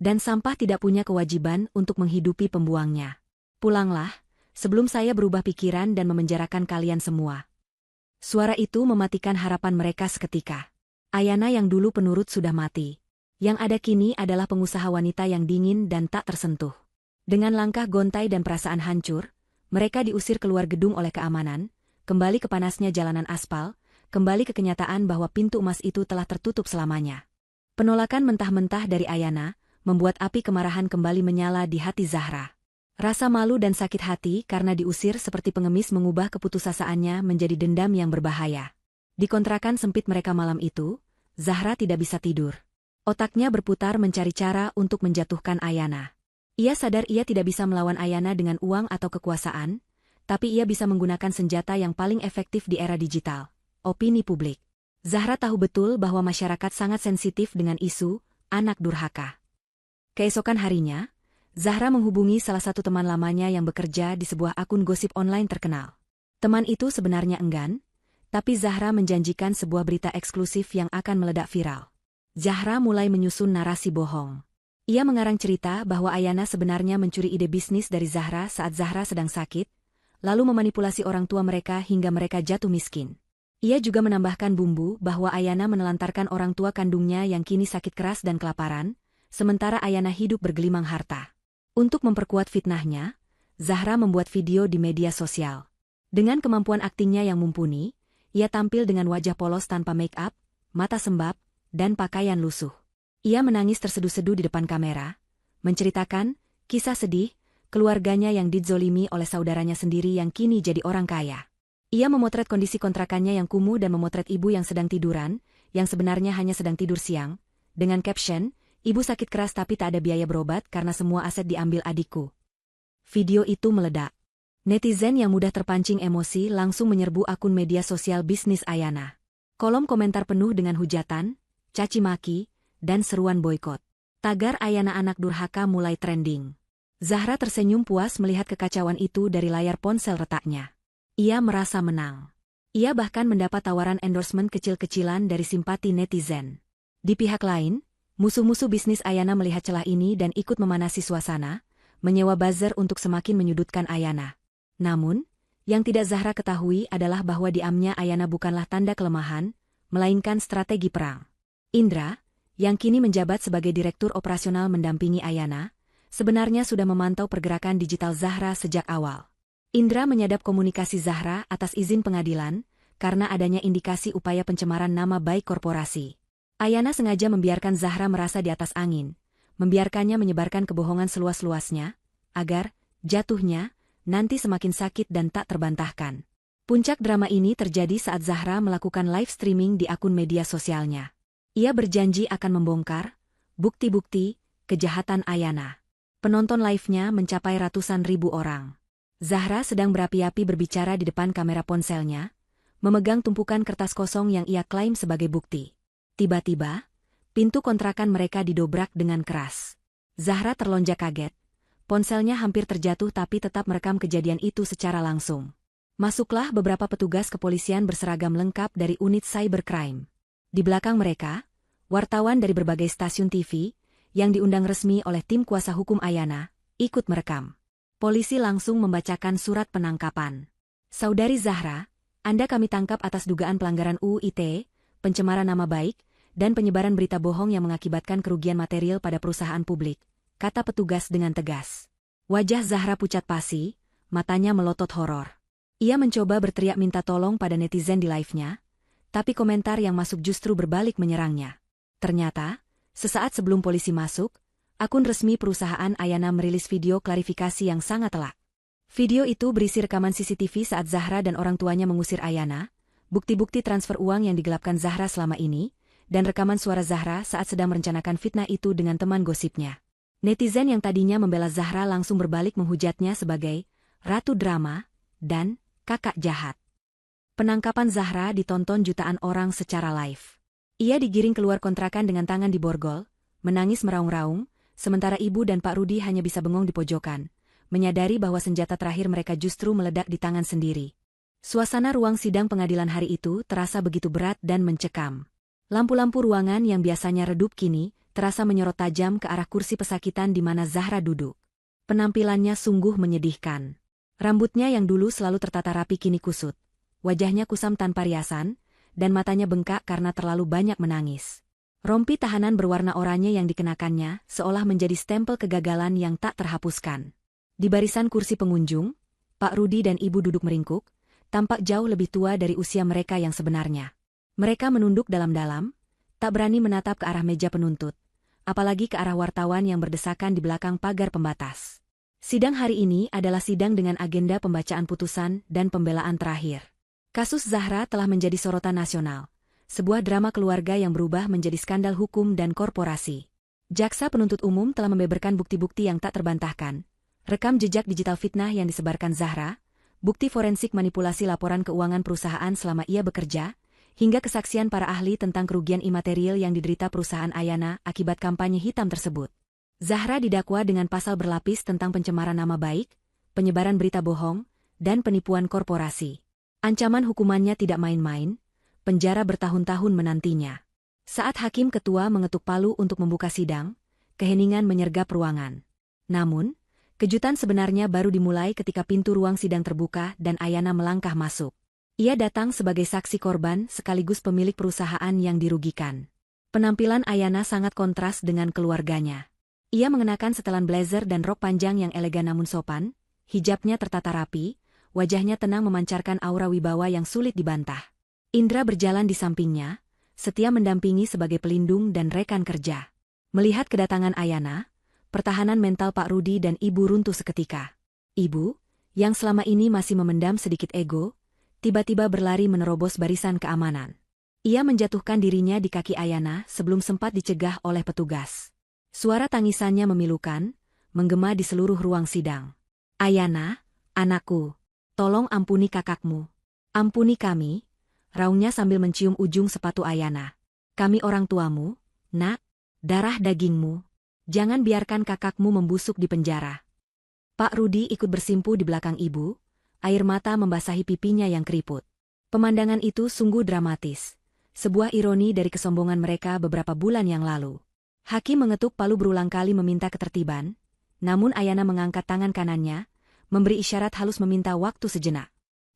Dan sampah tidak punya kewajiban untuk menghidupi pembuangnya. Pulanglah, sebelum saya berubah pikiran dan memenjarakan kalian semua. Suara itu mematikan harapan mereka seketika. Ayana yang dulu penurut sudah mati. Yang ada kini adalah pengusaha wanita yang dingin dan tak tersentuh. Dengan langkah gontai dan perasaan hancur, mereka diusir keluar gedung oleh keamanan, kembali ke panasnya jalanan aspal, kembali ke kenyataan bahwa pintu emas itu telah tertutup selamanya. Penolakan mentah-mentah dari Ayana membuat api kemarahan kembali menyala di hati Zahra. Rasa malu dan sakit hati karena diusir seperti pengemis mengubah keputusaasaannya menjadi dendam yang berbahaya. Di kontrakan sempit mereka malam itu, Zahra tidak bisa tidur. Otaknya berputar mencari cara untuk menjatuhkan Ayana. Ia sadar ia tidak bisa melawan Ayana dengan uang atau kekuasaan, tapi ia bisa menggunakan senjata yang paling efektif di era digital, opini publik. Zahra tahu betul bahwa masyarakat sangat sensitif dengan isu anak durhaka. Keesokan harinya, Zahra menghubungi salah satu teman lamanya yang bekerja di sebuah akun gosip online terkenal. Teman itu sebenarnya enggan, tapi Zahra menjanjikan sebuah berita eksklusif yang akan meledak viral. Zahra mulai menyusun narasi bohong. Ia mengarang cerita bahwa Ayana sebenarnya mencuri ide bisnis dari Zahra saat Zahra sedang sakit, lalu memanipulasi orang tua mereka hingga mereka jatuh miskin. Ia juga menambahkan bumbu bahwa Ayana menelantarkan orang tua kandungnya yang kini sakit keras dan kelaparan, sementara Ayana hidup bergelimang harta. Untuk memperkuat fitnahnya, Zahra membuat video di media sosial. Dengan kemampuan aktingnya yang mumpuni, ia tampil dengan wajah polos tanpa make-up, mata sembab, dan pakaian lusuh. Ia menangis terseduh-seduh di depan kamera, menceritakan kisah sedih keluarganya yang dizolimi oleh saudaranya sendiri yang kini jadi orang kaya. Ia memotret kondisi kontrakannya yang kumuh dan memotret ibu yang sedang tiduran, yang sebenarnya hanya sedang tidur siang, dengan caption, "Ibu sakit keras tapi tak ada biaya berobat karena semua aset diambil adikku." Video itu meledak. Netizen yang mudah terpancing emosi langsung menyerbu akun media sosial bisnis Ayana. Kolom komentar penuh dengan hujatan, caci maki, dan seruan boikot. Tagar Ayana anak durhaka mulai trending. Zahra tersenyum puas melihat kekacauan itu dari layar ponsel retaknya. Ia merasa menang. Ia bahkan mendapat tawaran endorsement kecil-kecilan dari simpati netizen. Di pihak lain, musuh-musuh bisnis Ayana melihat celah ini dan ikut memanasi suasana, menyewa buzzer untuk semakin menyudutkan Ayana. Namun, Yang tidak Zahra ketahui adalah bahwa diamnya Ayana bukanlah tanda kelemahan, melainkan strategi perang. Indra, yang kini menjabat sebagai Direktur Operasional mendampingi Ayana, sebenarnya sudah memantau pergerakan digital Zahra sejak awal. Indra menyadap komunikasi Zahra atas izin pengadilan, karena adanya indikasi upaya pencemaran nama baik korporasi. Ayana sengaja membiarkan Zahra merasa di atas angin, membiarkannya menyebarkan kebohongan seluas-luasnya, agar jatuhnya nanti semakin sakit dan tak terbantahkan. Puncak drama ini terjadi saat Zahra melakukan live streaming di akun media sosialnya. Ia berjanji akan membongkar bukti-bukti kejahatan Ayana. Penonton live-nya mencapai ratusan ribu orang. Zahra sedang berapi-api berbicara di depan kamera ponselnya, memegang tumpukan kertas kosong yang ia klaim sebagai bukti. Tiba-tiba, pintu kontrakan mereka didobrak dengan keras. Zahra terlonjak kaget. Ponselnya hampir terjatuh tapi tetap merekam kejadian itu secara langsung. Masuklah beberapa petugas kepolisian berseragam lengkap dari unit cybercrime. Di belakang mereka, wartawan dari berbagai stasiun TV, yang diundang resmi oleh tim kuasa hukum Ayana, ikut merekam. Polisi langsung membacakan surat penangkapan. Saudari Zahra, Anda kami tangkap atas dugaan pelanggaran UU ITE, pencemaran nama baik, dan penyebaran berita bohong yang mengakibatkan kerugian material pada perusahaan publik, kata petugas dengan tegas. Wajah Zahra pucat pasi, matanya melotot horor. Ia mencoba berteriak minta tolong pada netizen di live-nya, tapi komentar yang masuk justru berbalik menyerangnya. Ternyata, sesaat sebelum polisi masuk, akun resmi perusahaan Ayana merilis video klarifikasi yang sangat telak. Video itu berisi rekaman CCTV saat Zahra dan orang tuanya mengusir Ayana, bukti-bukti transfer uang yang digelapkan Zahra selama ini, dan rekaman suara Zahra saat sedang merencanakan fitnah itu dengan teman gosipnya. Netizen yang tadinya membela Zahra langsung berbalik menghujatnya sebagai ratu drama dan kakak jahat. Penangkapan Zahra ditonton jutaan orang secara live. Ia digiring keluar kontrakan dengan tangan diborgol, menangis meraung-raung, sementara ibu dan Pak Rudi hanya bisa bengong di pojokan, menyadari bahwa senjata terakhir mereka justru meledak di tangan sendiri. Suasana ruang sidang pengadilan hari itu terasa begitu berat dan mencekam. Lampu-lampu ruangan yang biasanya redup kini terasa menyorot tajam ke arah kursi pesakitan di mana Zahra duduk. Penampilannya sungguh menyedihkan. Rambutnya yang dulu selalu tertata rapi kini kusut. Wajahnya kusam tanpa riasan, dan matanya bengkak karena terlalu banyak menangis. Rompi tahanan berwarna oranye yang dikenakannya seolah menjadi stempel kegagalan yang tak terhapuskan. Di barisan kursi pengunjung, Pak Rudi dan Ibu duduk meringkuk, tampak jauh lebih tua dari usia mereka yang sebenarnya. Mereka menunduk dalam-dalam, tak berani menatap ke arah meja penuntut, apalagi ke arah wartawan yang berdesakan di belakang pagar pembatas. Sidang hari ini adalah sidang dengan agenda pembacaan putusan dan pembelaan terakhir. Kasus Zahra telah menjadi sorotan nasional, sebuah drama keluarga yang berubah menjadi skandal hukum dan korporasi. Jaksa penuntut umum telah membeberkan bukti-bukti yang tak terbantahkan, rekam jejak digital fitnah yang disebarkan Zahra, bukti forensik manipulasi laporan keuangan perusahaan selama ia bekerja, hingga kesaksian para ahli tentang kerugian imaterial yang diderita perusahaan Ayana akibat kampanye hitam tersebut. Zahra didakwa dengan pasal berlapis tentang pencemaran nama baik, penyebaran berita bohong, dan penipuan korporasi. Ancaman hukumannya tidak main-main, penjara bertahun-tahun menantinya. Saat hakim ketua mengetuk palu untuk membuka sidang, keheningan menyergap ruangan. Namun, kejutan sebenarnya baru dimulai ketika pintu ruang sidang terbuka dan Ayana melangkah masuk. Ia datang sebagai saksi korban sekaligus pemilik perusahaan yang dirugikan. Penampilan Ayana sangat kontras dengan keluarganya. Ia mengenakan setelan blazer dan rok panjang yang elegan namun sopan, hijabnya tertata rapi, wajahnya tenang memancarkan aura wibawa yang sulit dibantah. Indra berjalan di sampingnya, setia mendampingi sebagai pelindung dan rekan kerja. Melihat kedatangan Ayana, pertahanan mental Pak Rudi dan Ibu runtuh seketika. Ibu, yang selama ini masih memendam sedikit ego, tiba-tiba berlari menerobos barisan keamanan. Ia menjatuhkan dirinya di kaki Ayana sebelum sempat dicegah oleh petugas. Suara tangisannya memilukan, menggema di seluruh ruang sidang. Ayana, anakku. Tolong ampuni kakakmu. Ampuni kami, raungnya sambil mencium ujung sepatu Ayana. Kami orang tuamu, nak, darah dagingmu. Jangan biarkan kakakmu membusuk di penjara. Pak Rudi ikut bersimpu di belakang ibu, air mata membasahi pipinya yang keriput. Pemandangan itu sungguh dramatis, sebuah ironi dari kesombongan mereka beberapa bulan yang lalu. Hakim mengetuk palu berulang kali meminta ketertiban, namun Ayana mengangkat tangan kanannya, memberi isyarat halus meminta waktu sejenak.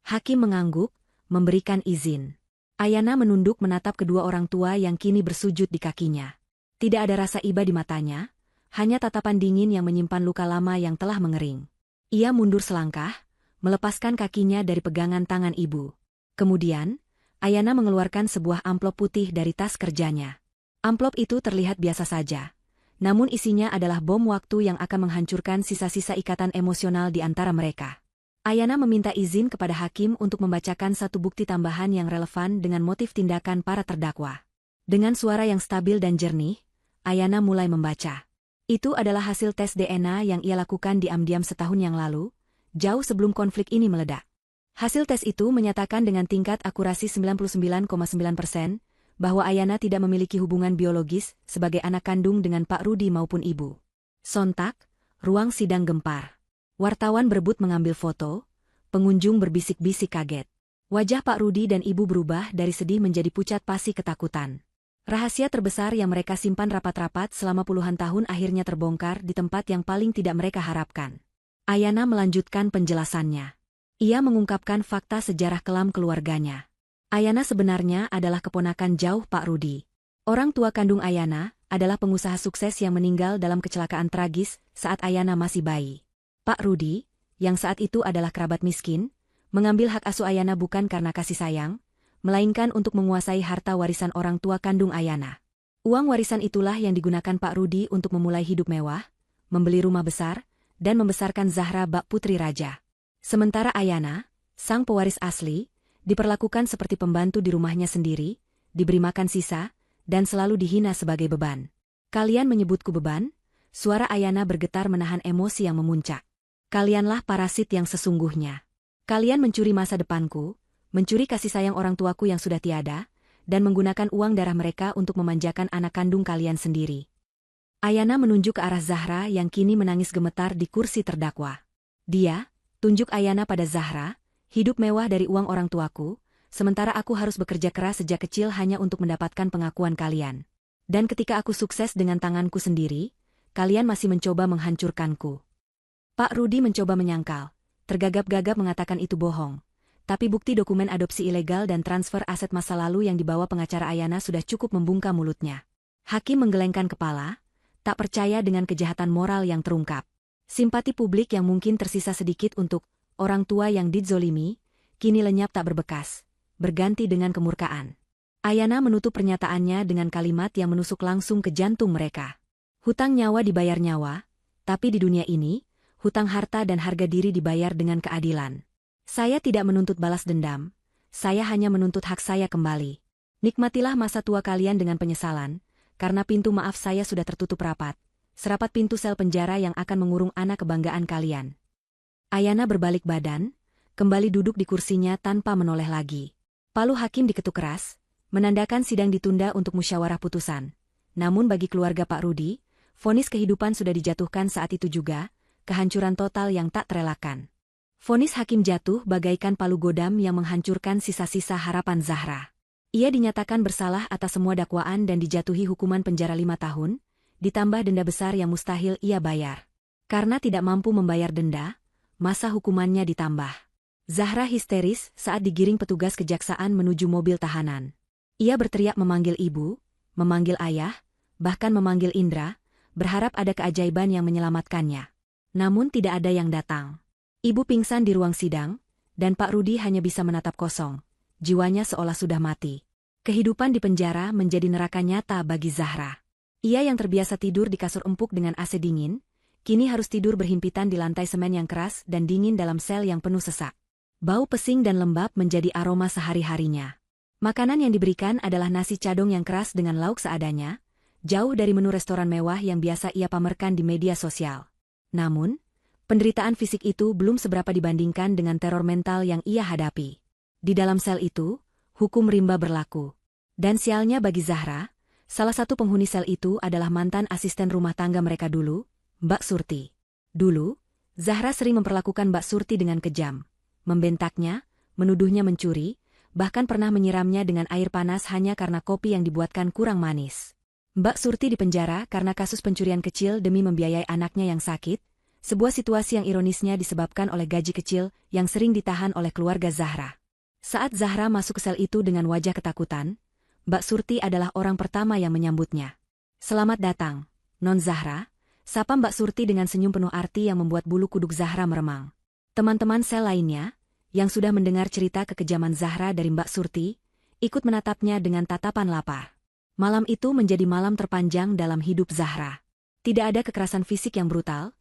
Hakim mengangguk, memberikan izin. Ayana menunduk menatap kedua orang tua yang kini bersujud di kakinya. Tidak ada rasa iba di matanya, hanya tatapan dingin yang menyimpan luka lama yang telah mengering. Ia mundur selangkah, melepaskan kakinya dari pegangan tangan ibu. Kemudian, Ayana mengeluarkan sebuah amplop putih dari tas kerjanya. Amplop itu terlihat biasa saja, namun isinya adalah bom waktu yang akan menghancurkan sisa-sisa ikatan emosional di antara mereka. Ayana meminta izin kepada hakim untuk membacakan satu bukti tambahan yang relevan dengan motif tindakan para terdakwa. Dengan suara yang stabil dan jernih, Ayana mulai membaca. Itu adalah hasil tes DNA yang ia lakukan diam-diam setahun yang lalu, jauh sebelum konflik ini meledak. Hasil tes itu menyatakan dengan tingkat akurasi 99,9% bahwa Ayana tidak memiliki hubungan biologis sebagai anak kandung dengan Pak Rudi maupun ibu. Sontak, ruang sidang gempar. Wartawan berebut mengambil foto, pengunjung berbisik-bisik kaget. Wajah Pak Rudi dan ibu berubah dari sedih menjadi pucat pasi ketakutan. Rahasia terbesar yang mereka simpan rapat-rapat selama puluhan tahun akhirnya terbongkar di tempat yang paling tidak mereka harapkan. Ayana melanjutkan penjelasannya. Ia mengungkapkan fakta sejarah kelam keluarganya. Ayana sebenarnya adalah keponakan jauh Pak Rudi. Orang tua kandung Ayana adalah pengusaha sukses yang meninggal dalam kecelakaan tragis saat Ayana masih bayi. Pak Rudi, yang saat itu adalah kerabat miskin, mengambil hak asuh Ayana bukan karena kasih sayang, melainkan untuk menguasai harta warisan orang tua kandung Ayana. Uang warisan itulah yang digunakan Pak Rudi untuk memulai hidup mewah, membeli rumah besar, dan membesarkan Zahra bak putri raja. Sementara Ayana, sang pewaris asli, diperlakukan seperti pembantu di rumahnya sendiri, diberi makan sisa, dan selalu dihina sebagai beban. Kalian menyebutku beban? Suara Ayana bergetar menahan emosi yang memuncak. Kalianlah parasit yang sesungguhnya. Kalian mencuri masa depanku, mencuri kasih sayang orang tuaku yang sudah tiada, dan menggunakan uang darah mereka untuk memanjakan anak kandung kalian sendiri. Ayana menunjuk ke arah Zahra yang kini menangis gemetar di kursi terdakwa. Dia, tunjuk Ayana pada Zahra, hidup mewah dari uang orang tuaku, sementara aku harus bekerja keras sejak kecil hanya untuk mendapatkan pengakuan kalian. Dan ketika aku sukses dengan tanganku sendiri, kalian masih mencoba menghancurkanku. Pak Rudi mencoba menyangkal, tergagap-gagap mengatakan itu bohong. Tapi bukti dokumen adopsi ilegal dan transfer aset masa lalu yang dibawa pengacara Ayana sudah cukup membungkam mulutnya. Hakim menggelengkan kepala, tak percaya dengan kejahatan moral yang terungkap. Simpati publik yang mungkin tersisa sedikit untuk orang tua yang dizolimi, kini lenyap tak berbekas, berganti dengan kemurkaan. Ayana menutup pernyataannya dengan kalimat yang menusuk langsung ke jantung mereka. Hutang nyawa dibayar nyawa, tapi di dunia ini, hutang harta dan harga diri dibayar dengan keadilan. Saya tidak menuntut balas dendam, saya hanya menuntut hak saya kembali. Nikmatilah masa tua kalian dengan penyesalan, karena pintu maaf saya sudah tertutup rapat, serapat pintu sel penjara yang akan mengurung anak kebanggaan kalian. Ayana berbalik badan, kembali duduk di kursinya tanpa menoleh lagi. Palu hakim diketuk keras, menandakan sidang ditunda untuk musyawarah putusan. Namun bagi keluarga Pak Rudi, vonis kehidupan sudah dijatuhkan saat itu juga, kehancuran total yang tak terelakkan. Vonis hakim jatuh bagaikan palu godam yang menghancurkan sisa-sisa harapan Zahra. Ia dinyatakan bersalah atas semua dakwaan dan dijatuhi hukuman penjara 5 tahun, ditambah denda besar yang mustahil ia bayar. Karena tidak mampu membayar denda, masa hukumannya ditambah. Zahra histeris saat digiring petugas kejaksaan menuju mobil tahanan. Ia berteriak memanggil ibu, memanggil ayah, bahkan memanggil Indra, berharap ada keajaiban yang menyelamatkannya. Namun tidak ada yang datang. Ibu pingsan di ruang sidang, dan Pak Rudi hanya bisa menatap kosong. Jiwanya seolah sudah mati. Kehidupan di penjara menjadi neraka nyata bagi Zahra. Ia yang terbiasa tidur di kasur empuk dengan AC dingin, kini harus tidur berhimpitan di lantai semen yang keras dan dingin dalam sel yang penuh sesak. Bau pesing dan lembab menjadi aroma sehari-harinya. Makanan yang diberikan adalah nasi cadong yang keras dengan lauk seadanya, jauh dari menu restoran mewah yang biasa ia pamerkan di media sosial. Namun, penderitaan fisik itu belum seberapa dibandingkan dengan teror mental yang ia hadapi. Di dalam sel itu, hukum rimba berlaku. Dan sialnya bagi Zahra, salah satu penghuni sel itu adalah mantan asisten rumah tangga mereka dulu, Mbak Surti. Dulu, Zahra sering memperlakukan Mbak Surti dengan kejam, membentaknya, menuduhnya mencuri, bahkan pernah menyiramnya dengan air panas hanya karena kopi yang dibuatkan kurang manis. Mbak Surti dipenjara karena kasus pencurian kecil demi membiayai anaknya yang sakit, Sebuah situasi yang ironisnya disebabkan oleh gaji kecil yang sering ditahan oleh keluarga Zahra. Saat Zahra masuk ke sel itu dengan wajah ketakutan, Mbak Surti adalah orang pertama yang menyambutnya. "Selamat datang, Non Zahra," sapa Mbak Surti dengan senyum penuh arti yang membuat bulu kuduk Zahra meremang. Teman-teman sel lainnya, yang sudah mendengar cerita kekejaman Zahra dari Mbak Surti, ikut menatapnya dengan tatapan lapar. Malam itu menjadi malam terpanjang dalam hidup Zahra. Tidak ada kekerasan fisik yang brutal,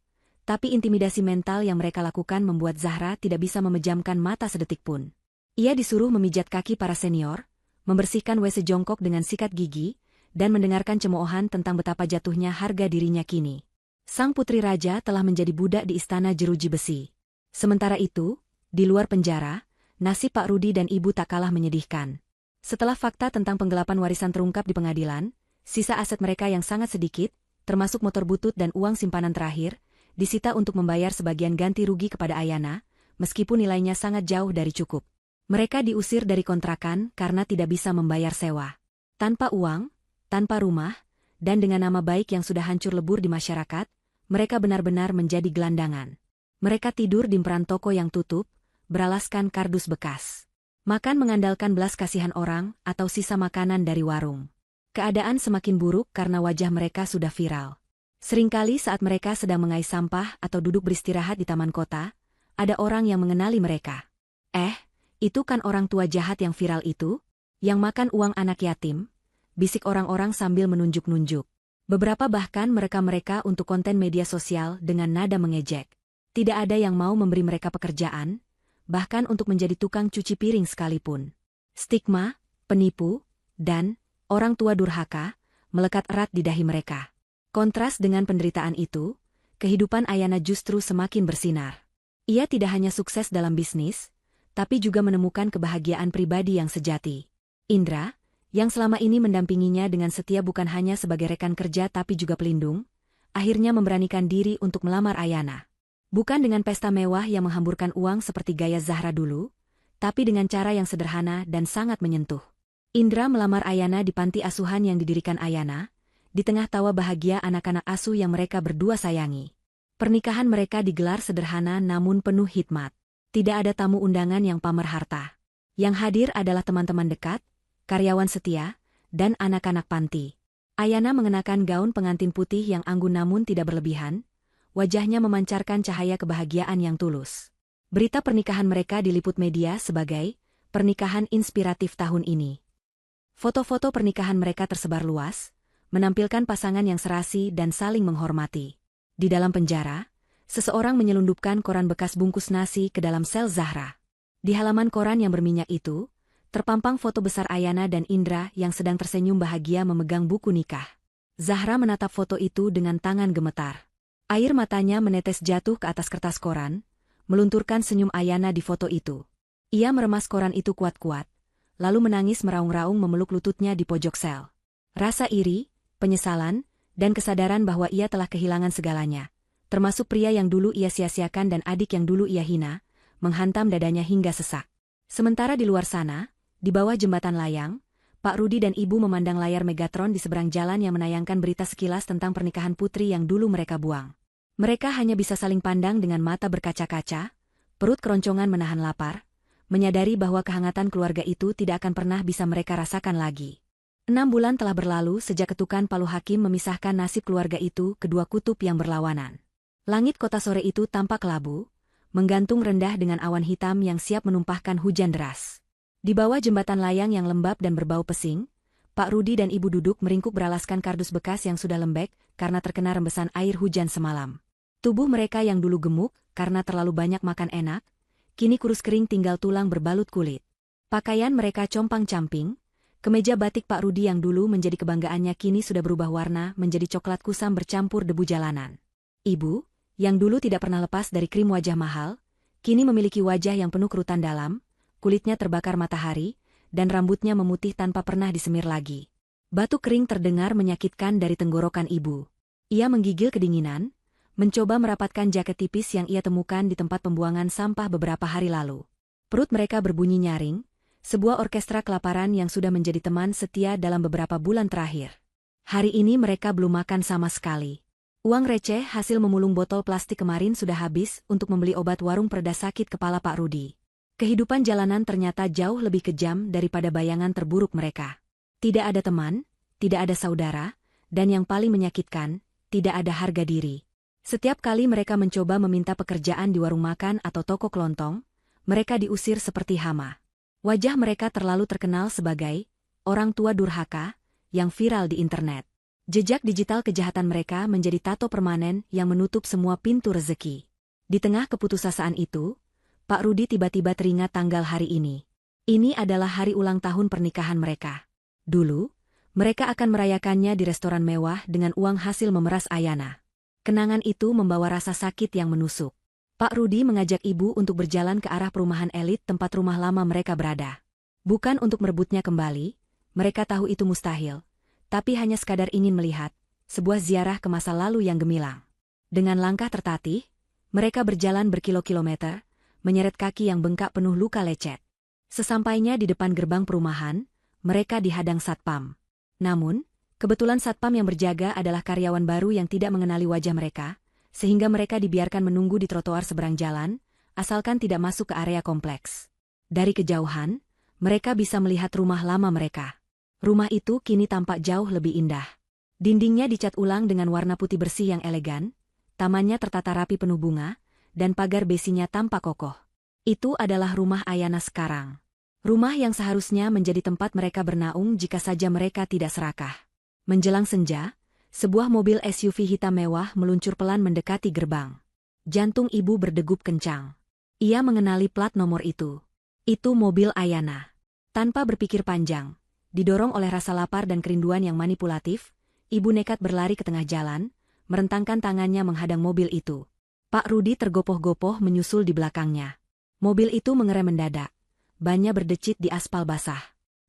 tapi intimidasi mental yang mereka lakukan membuat Zahra tidak bisa memejamkan mata sedetik pun. Ia disuruh memijat kaki para senior, membersihkan WC jongkok dengan sikat gigi, dan mendengarkan cemoohan tentang betapa jatuhnya harga dirinya kini. Sang putri raja telah menjadi budak di istana jeruji besi. Sementara itu, di luar penjara, nasib Pak Rudi dan Ibu tak kalah menyedihkan. Setelah fakta tentang penggelapan warisan terungkap di pengadilan, sisa aset mereka yang sangat sedikit, termasuk motor butut dan uang simpanan terakhir, disita untuk membayar sebagian ganti rugi kepada Ayana, meskipun nilainya sangat jauh dari cukup. Mereka diusir dari kontrakan karena tidak bisa membayar sewa. Tanpa uang, tanpa rumah, dan dengan nama baik yang sudah hancur lebur di masyarakat, mereka benar-benar menjadi gelandangan. Mereka tidur di emperan toko yang tutup, beralaskan kardus bekas. Makan mengandalkan belas kasihan orang atau sisa makanan dari warung. Keadaan semakin buruk karena wajah mereka sudah viral. Seringkali saat mereka sedang mengais sampah atau duduk beristirahat di taman kota, ada orang yang mengenali mereka. Itu kan orang tua jahat yang viral itu? Yang makan uang anak yatim? Bisik orang-orang sambil menunjuk-nunjuk. Beberapa bahkan merekam mereka untuk konten media sosial dengan nada mengejek. Tidak ada yang mau memberi mereka pekerjaan, bahkan untuk menjadi tukang cuci piring sekalipun. Stigma, penipu, dan orang tua durhaka melekat erat di dahi mereka. Kontras dengan penderitaan itu, kehidupan Ayana justru semakin bersinar. Ia tidak hanya sukses dalam bisnis, tapi juga menemukan kebahagiaan pribadi yang sejati. Indra, yang selama ini mendampinginya dengan setia bukan hanya sebagai rekan kerja tapi juga pelindung, akhirnya memberanikan diri untuk melamar Ayana. Bukan dengan pesta mewah yang menghamburkan uang seperti gaya Zahra dulu, tapi dengan cara yang sederhana dan sangat menyentuh. Indra melamar Ayana di panti asuhan yang didirikan Ayana, di tengah tawa bahagia anak-anak asuh yang mereka berdua sayangi. Pernikahan mereka digelar sederhana namun penuh hikmat. Tidak ada tamu undangan yang pamer harta. Yang hadir adalah teman-teman dekat, karyawan setia, dan anak-anak panti. Ayana mengenakan gaun pengantin putih yang anggun namun tidak berlebihan, wajahnya memancarkan cahaya kebahagiaan yang tulus. Berita pernikahan mereka diliput media sebagai pernikahan inspiratif tahun ini. Foto-foto pernikahan mereka tersebar luas, menampilkan pasangan yang serasi dan saling menghormati. Di dalam penjara, seseorang menyelundupkan koran bekas bungkus nasi ke dalam sel Zahra. Di halaman koran yang berminyak itu, terpampang foto besar Ayana dan Indra yang sedang tersenyum bahagia memegang buku nikah. Zahra menatap foto itu dengan tangan gemetar. Air matanya menetes jatuh ke atas kertas koran, melunturkan senyum Ayana di foto itu. Ia meremas koran itu kuat-kuat, lalu menangis meraung-raung memeluk lututnya di pojok sel. Rasa iri, penyesalan, dan kesadaran bahwa ia telah kehilangan segalanya, termasuk pria yang dulu ia sia-siakan dan adik yang dulu ia hina, menghantam dadanya hingga sesak. Sementara di luar sana, di bawah jembatan layang, Pak Rudi dan Ibu memandang layar Megatron di seberang jalan yang menayangkan berita sekilas tentang pernikahan putri yang dulu mereka buang. Mereka hanya bisa saling pandang dengan mata berkaca-kaca, perut keroncongan menahan lapar, menyadari bahwa kehangatan keluarga itu tidak akan pernah bisa mereka rasakan lagi. 6 bulan telah berlalu sejak ketukan palu hakim memisahkan nasib keluarga itu kedua kutub yang berlawanan. Langit kota sore itu tampak kelabu, menggantung rendah dengan awan hitam yang siap menumpahkan hujan deras. Di bawah jembatan layang yang lembab dan berbau pesing, Pak Rudi dan Ibu duduk meringkuk beralaskan kardus bekas yang sudah lembek karena terkena rembesan air hujan semalam. Tubuh mereka yang dulu gemuk karena terlalu banyak makan enak, kini kurus kering tinggal tulang berbalut kulit. Pakaian mereka compang-camping, kemeja batik Pak Rudi yang dulu menjadi kebanggaannya kini sudah berubah warna menjadi coklat kusam bercampur debu jalanan. Ibu, yang dulu tidak pernah lepas dari krim wajah mahal, kini memiliki wajah yang penuh kerutan dalam, kulitnya terbakar matahari, dan rambutnya memutih tanpa pernah disemir lagi. Batuk kering terdengar menyakitkan dari tenggorokan Ibu. Ia menggigil kedinginan, mencoba merapatkan jaket tipis yang ia temukan di tempat pembuangan sampah beberapa hari lalu. Perut mereka berbunyi nyaring, sebuah orkestra kelaparan yang sudah menjadi teman setia dalam beberapa bulan terakhir. Hari ini mereka belum makan sama sekali. Uang receh hasil memulung botol plastik kemarin sudah habis untuk membeli obat warung pereda sakit kepala Pak Rudi. Kehidupan jalanan ternyata jauh lebih kejam daripada bayangan terburuk mereka. Tidak ada teman, tidak ada saudara, dan yang paling menyakitkan, tidak ada harga diri. Setiap kali mereka mencoba meminta pekerjaan di warung makan atau toko kelontong, mereka diusir seperti hama. Wajah mereka terlalu terkenal sebagai orang tua durhaka yang viral di internet. Jejak digital kejahatan mereka menjadi tato permanen yang menutup semua pintu rezeki. Di tengah keputusasaan itu, Pak Rudi tiba-tiba teringat tanggal hari ini. Ini adalah hari ulang tahun pernikahan mereka. Dulu, mereka akan merayakannya di restoran mewah dengan uang hasil memeras Ayana. Kenangan itu membawa rasa sakit yang menusuk. Pak Rudi mengajak ibu untuk berjalan ke arah perumahan elit tempat rumah lama mereka berada. Bukan untuk merebutnya kembali, mereka tahu itu mustahil. Tapi hanya sekadar ingin melihat sebuah ziarah ke masa lalu yang gemilang. Dengan langkah tertatih, mereka berjalan berkilo-kilometer, menyeret kaki yang bengkak penuh luka lecet. Sesampainya di depan gerbang perumahan, mereka dihadang satpam. Namun, kebetulan satpam yang berjaga adalah karyawan baru yang tidak mengenali wajah mereka, sehingga mereka dibiarkan menunggu di trotoar seberang jalan, asalkan tidak masuk ke area kompleks. Dari kejauhan, mereka bisa melihat rumah lama mereka. Rumah itu kini tampak jauh lebih indah. Dindingnya dicat ulang dengan warna putih bersih yang elegan, tamannya tertata rapi penuh bunga, dan pagar besinya tampak kokoh. Itu adalah rumah Ayana sekarang. Rumah yang seharusnya menjadi tempat mereka bernaung jika saja mereka tidak serakah. Menjelang senja, sebuah mobil SUV hitam mewah meluncur pelan mendekati gerbang. Jantung ibu berdegup kencang. Ia mengenali plat nomor itu. Itu mobil Ayana. Tanpa berpikir panjang, didorong oleh rasa lapar dan kerinduan yang manipulatif, ibu nekat berlari ke tengah jalan, merentangkan tangannya menghadang mobil itu. Pak Rudi tergopoh-gopoh menyusul di belakangnya. Mobil itu mengerem mendadak. Bannya berdecit di aspal basah.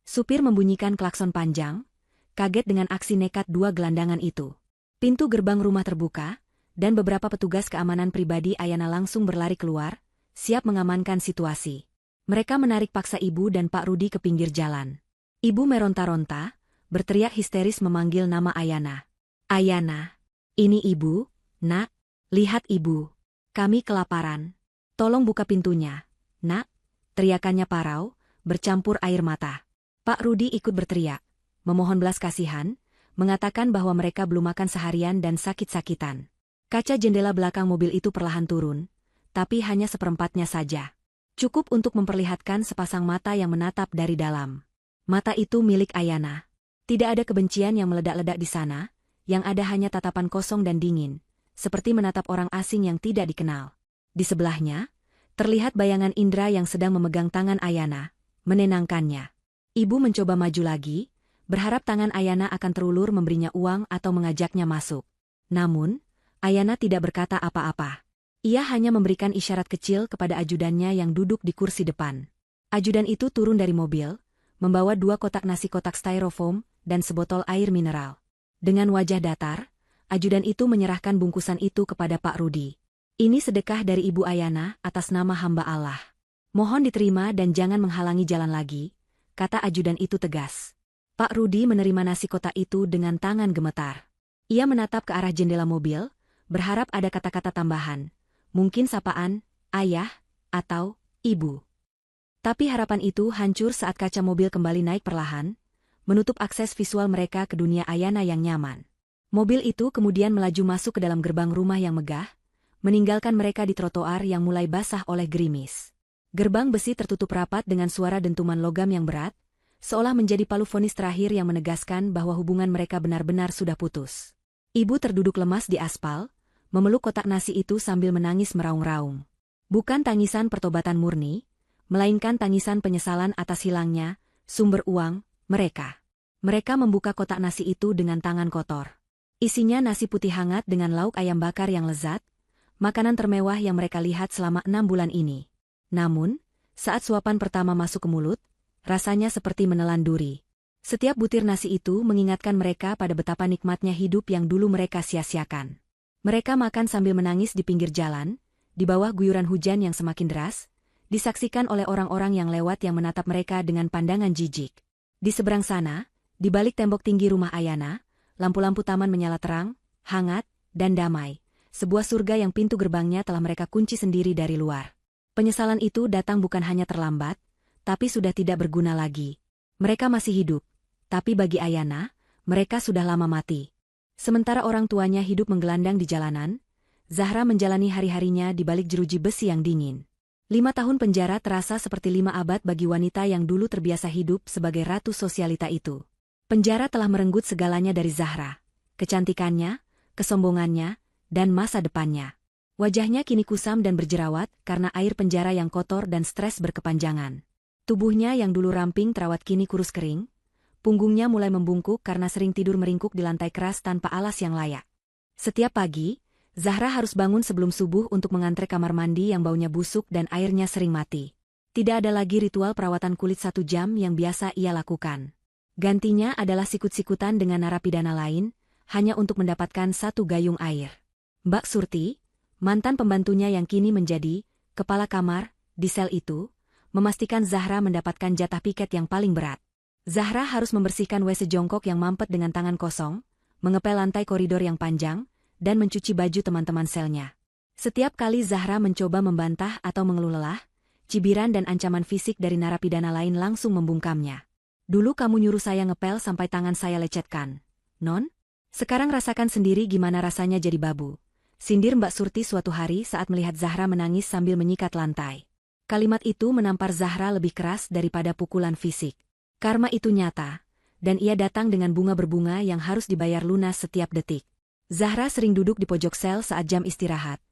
Supir membunyikan klakson panjang, kaget dengan aksi nekat dua gelandangan itu. Pintu gerbang rumah terbuka, dan beberapa petugas keamanan pribadi Ayana langsung berlari keluar, siap mengamankan situasi. Mereka menarik paksa ibu dan Pak Rudi ke pinggir jalan. Ibu meronta-ronta, berteriak histeris memanggil nama Ayana. Ayana, ini ibu, nak, lihat ibu. Kami kelaparan. Tolong buka pintunya, nak. Teriakannya parau, bercampur air mata. Pak Rudi ikut berteriak, memohon belas kasihan, mengatakan bahwa mereka belum makan seharian dan sakit-sakitan. Kaca jendela belakang mobil itu perlahan turun, tapi hanya seperempatnya saja. Cukup untuk memperlihatkan sepasang mata yang menatap dari dalam. Mata itu milik Ayana. Tidak ada kebencian yang meledak-ledak di sana, yang ada hanya tatapan kosong dan dingin, seperti menatap orang asing yang tidak dikenal. Di sebelahnya, terlihat bayangan Indra yang sedang memegang tangan Ayana, menenangkannya. Ibu mencoba maju lagi, berharap tangan Ayana akan terulur memberinya uang atau mengajaknya masuk. Namun, Ayana tidak berkata apa-apa. Ia hanya memberikan isyarat kecil kepada ajudannya yang duduk di kursi depan. Ajudan itu turun dari mobil, membawa 2 kotak nasi kotak styrofoam dan sebotol air mineral. Dengan wajah datar, ajudan itu menyerahkan bungkusan itu kepada Pak Rudi. Ini sedekah dari Ibu Ayana atas nama hamba Allah. Mohon diterima dan jangan menghalangi jalan lagi, kata ajudan itu tegas. Pak Rudi menerima nasi kotak itu dengan tangan gemetar. Ia menatap ke arah jendela mobil, berharap ada kata-kata tambahan, mungkin sapaan, ayah, atau ibu. Tapi harapan itu hancur saat kaca mobil kembali naik perlahan, menutup akses visual mereka ke dunia Ayana yang nyaman. Mobil itu kemudian melaju masuk ke dalam gerbang rumah yang megah, meninggalkan mereka di trotoar yang mulai basah oleh gerimis. Gerbang besi tertutup rapat dengan suara dentuman logam yang berat, seolah menjadi palu vonis terakhir yang menegaskan bahwa hubungan mereka benar-benar sudah putus. Ibu terduduk lemas di aspal, memeluk kotak nasi itu sambil menangis meraung-raung. Bukan tangisan pertobatan murni, melainkan tangisan penyesalan atas hilangnya sumber uang mereka. Mereka membuka kotak nasi itu dengan tangan kotor. Isinya nasi putih hangat dengan lauk ayam bakar yang lezat, makanan termewah yang mereka lihat selama 6 bulan ini. Namun, saat suapan pertama masuk ke mulut, rasanya seperti menelan duri. Setiap butir nasi itu mengingatkan mereka pada betapa nikmatnya hidup yang dulu mereka sia-siakan. Mereka makan sambil menangis di pinggir jalan, di bawah guyuran hujan yang semakin deras, disaksikan oleh orang-orang yang lewat yang menatap mereka dengan pandangan jijik. Di seberang sana, di balik tembok tinggi rumah Ayana, lampu-lampu taman menyala terang, hangat, dan damai. Sebuah surga yang pintu gerbangnya telah mereka kunci sendiri dari luar. Penyesalan itu datang bukan hanya terlambat, tapi sudah tidak berguna lagi. Mereka masih hidup, tapi bagi Ayana, mereka sudah lama mati. Sementara orang tuanya hidup menggelandang di jalanan, Zahra menjalani hari-harinya di balik jeruji besi yang dingin. 5 tahun penjara terasa seperti 5 abad bagi wanita yang dulu terbiasa hidup sebagai ratu sosialita itu. Penjara telah merenggut segalanya dari Zahra. Kecantikannya, kesombongannya, dan masa depannya. Wajahnya kini kusam dan berjerawat karena air penjara yang kotor dan stres berkepanjangan. Tubuhnya yang dulu ramping terawat kini kurus kering. Punggungnya mulai membungkuk karena sering tidur meringkuk di lantai keras tanpa alas yang layak. Setiap pagi, Zahra harus bangun sebelum subuh untuk mengantre kamar mandi yang baunya busuk dan airnya sering mati. Tidak ada lagi ritual perawatan kulit 1 jam yang biasa ia lakukan. Gantinya adalah sikut-sikutan dengan narapidana lain, hanya untuk mendapatkan 1 gayung air. Mbak Surti, mantan pembantunya yang kini menjadi kepala kamar di sel itu, memastikan Zahra mendapatkan jatah piket yang paling berat. Zahra harus membersihkan WC jongkok yang mampet dengan tangan kosong, mengepel lantai koridor yang panjang, dan mencuci baju teman-teman selnya. Setiap kali Zahra mencoba membantah atau mengeluh lelah, cibiran dan ancaman fisik dari narapidana lain langsung membungkamnya. Dulu kamu nyuruh saya ngepel sampai tangan saya lecetkan, non? Sekarang rasakan sendiri gimana rasanya jadi babu. Sindir Mbak Surti suatu hari saat melihat Zahra menangis sambil menyikat lantai. Kalimat itu menampar Zahra lebih keras daripada pukulan fisik. Karma itu nyata, dan ia datang dengan bunga berbunga yang harus dibayar lunas setiap detik. Zahra sering duduk di pojok sel saat jam istirahat,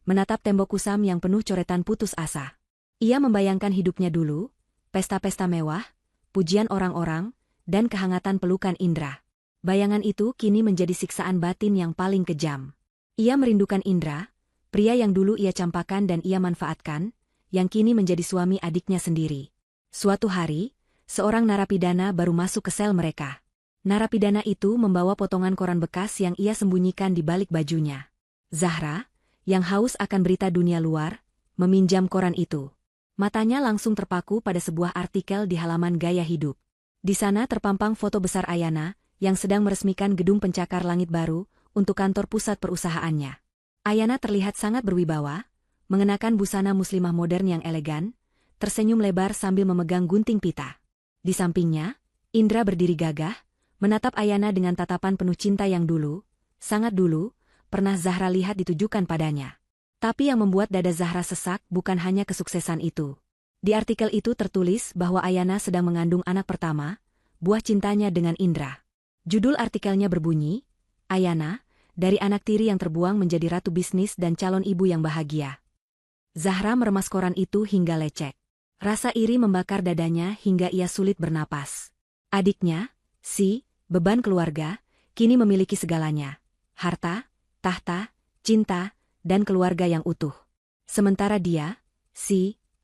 menatap tembok kusam yang penuh coretan putus asa. Ia membayangkan hidupnya dulu, pesta-pesta mewah, pujian orang-orang, dan kehangatan pelukan Indra. Bayangan itu kini menjadi siksaan batin yang paling kejam. Ia merindukan Indra, pria yang dulu ia campakan dan ia manfaatkan, yang kini menjadi suami adiknya sendiri. Suatu hari, seorang narapidana baru masuk ke sel mereka. Narapidana itu membawa potongan koran bekas yang ia sembunyikan di balik bajunya. Zahra, yang haus akan berita dunia luar, meminjam koran itu. Matanya langsung terpaku pada sebuah artikel di halaman Gaya Hidup. Di sana terpampang foto besar Ayana, yang sedang meresmikan gedung pencakar langit baru untuk kantor pusat perusahaannya. Ayana terlihat sangat berwibawa, mengenakan busana muslimah modern yang elegan, tersenyum lebar sambil memegang gunting pita. Di sampingnya, Indra berdiri gagah, menatap Ayana dengan tatapan penuh cinta yang dulu, sangat dulu, pernah Zahra lihat ditujukan padanya. Tapi yang membuat dada Zahra sesak bukan hanya kesuksesan itu. Di artikel itu tertulis bahwa Ayana sedang mengandung anak pertama, buah cintanya dengan Indra. Judul artikelnya berbunyi, Ayana, dari anak tiri yang terbuang menjadi ratu bisnis dan calon ibu yang bahagia. Zahra meremas koran itu hingga lecek. Rasa iri membakar dadanya hingga ia sulit bernapas. Adiknya, beban keluarga, kini memiliki segalanya. Harta, tahta, cinta, dan keluarga yang utuh. Sementara dia,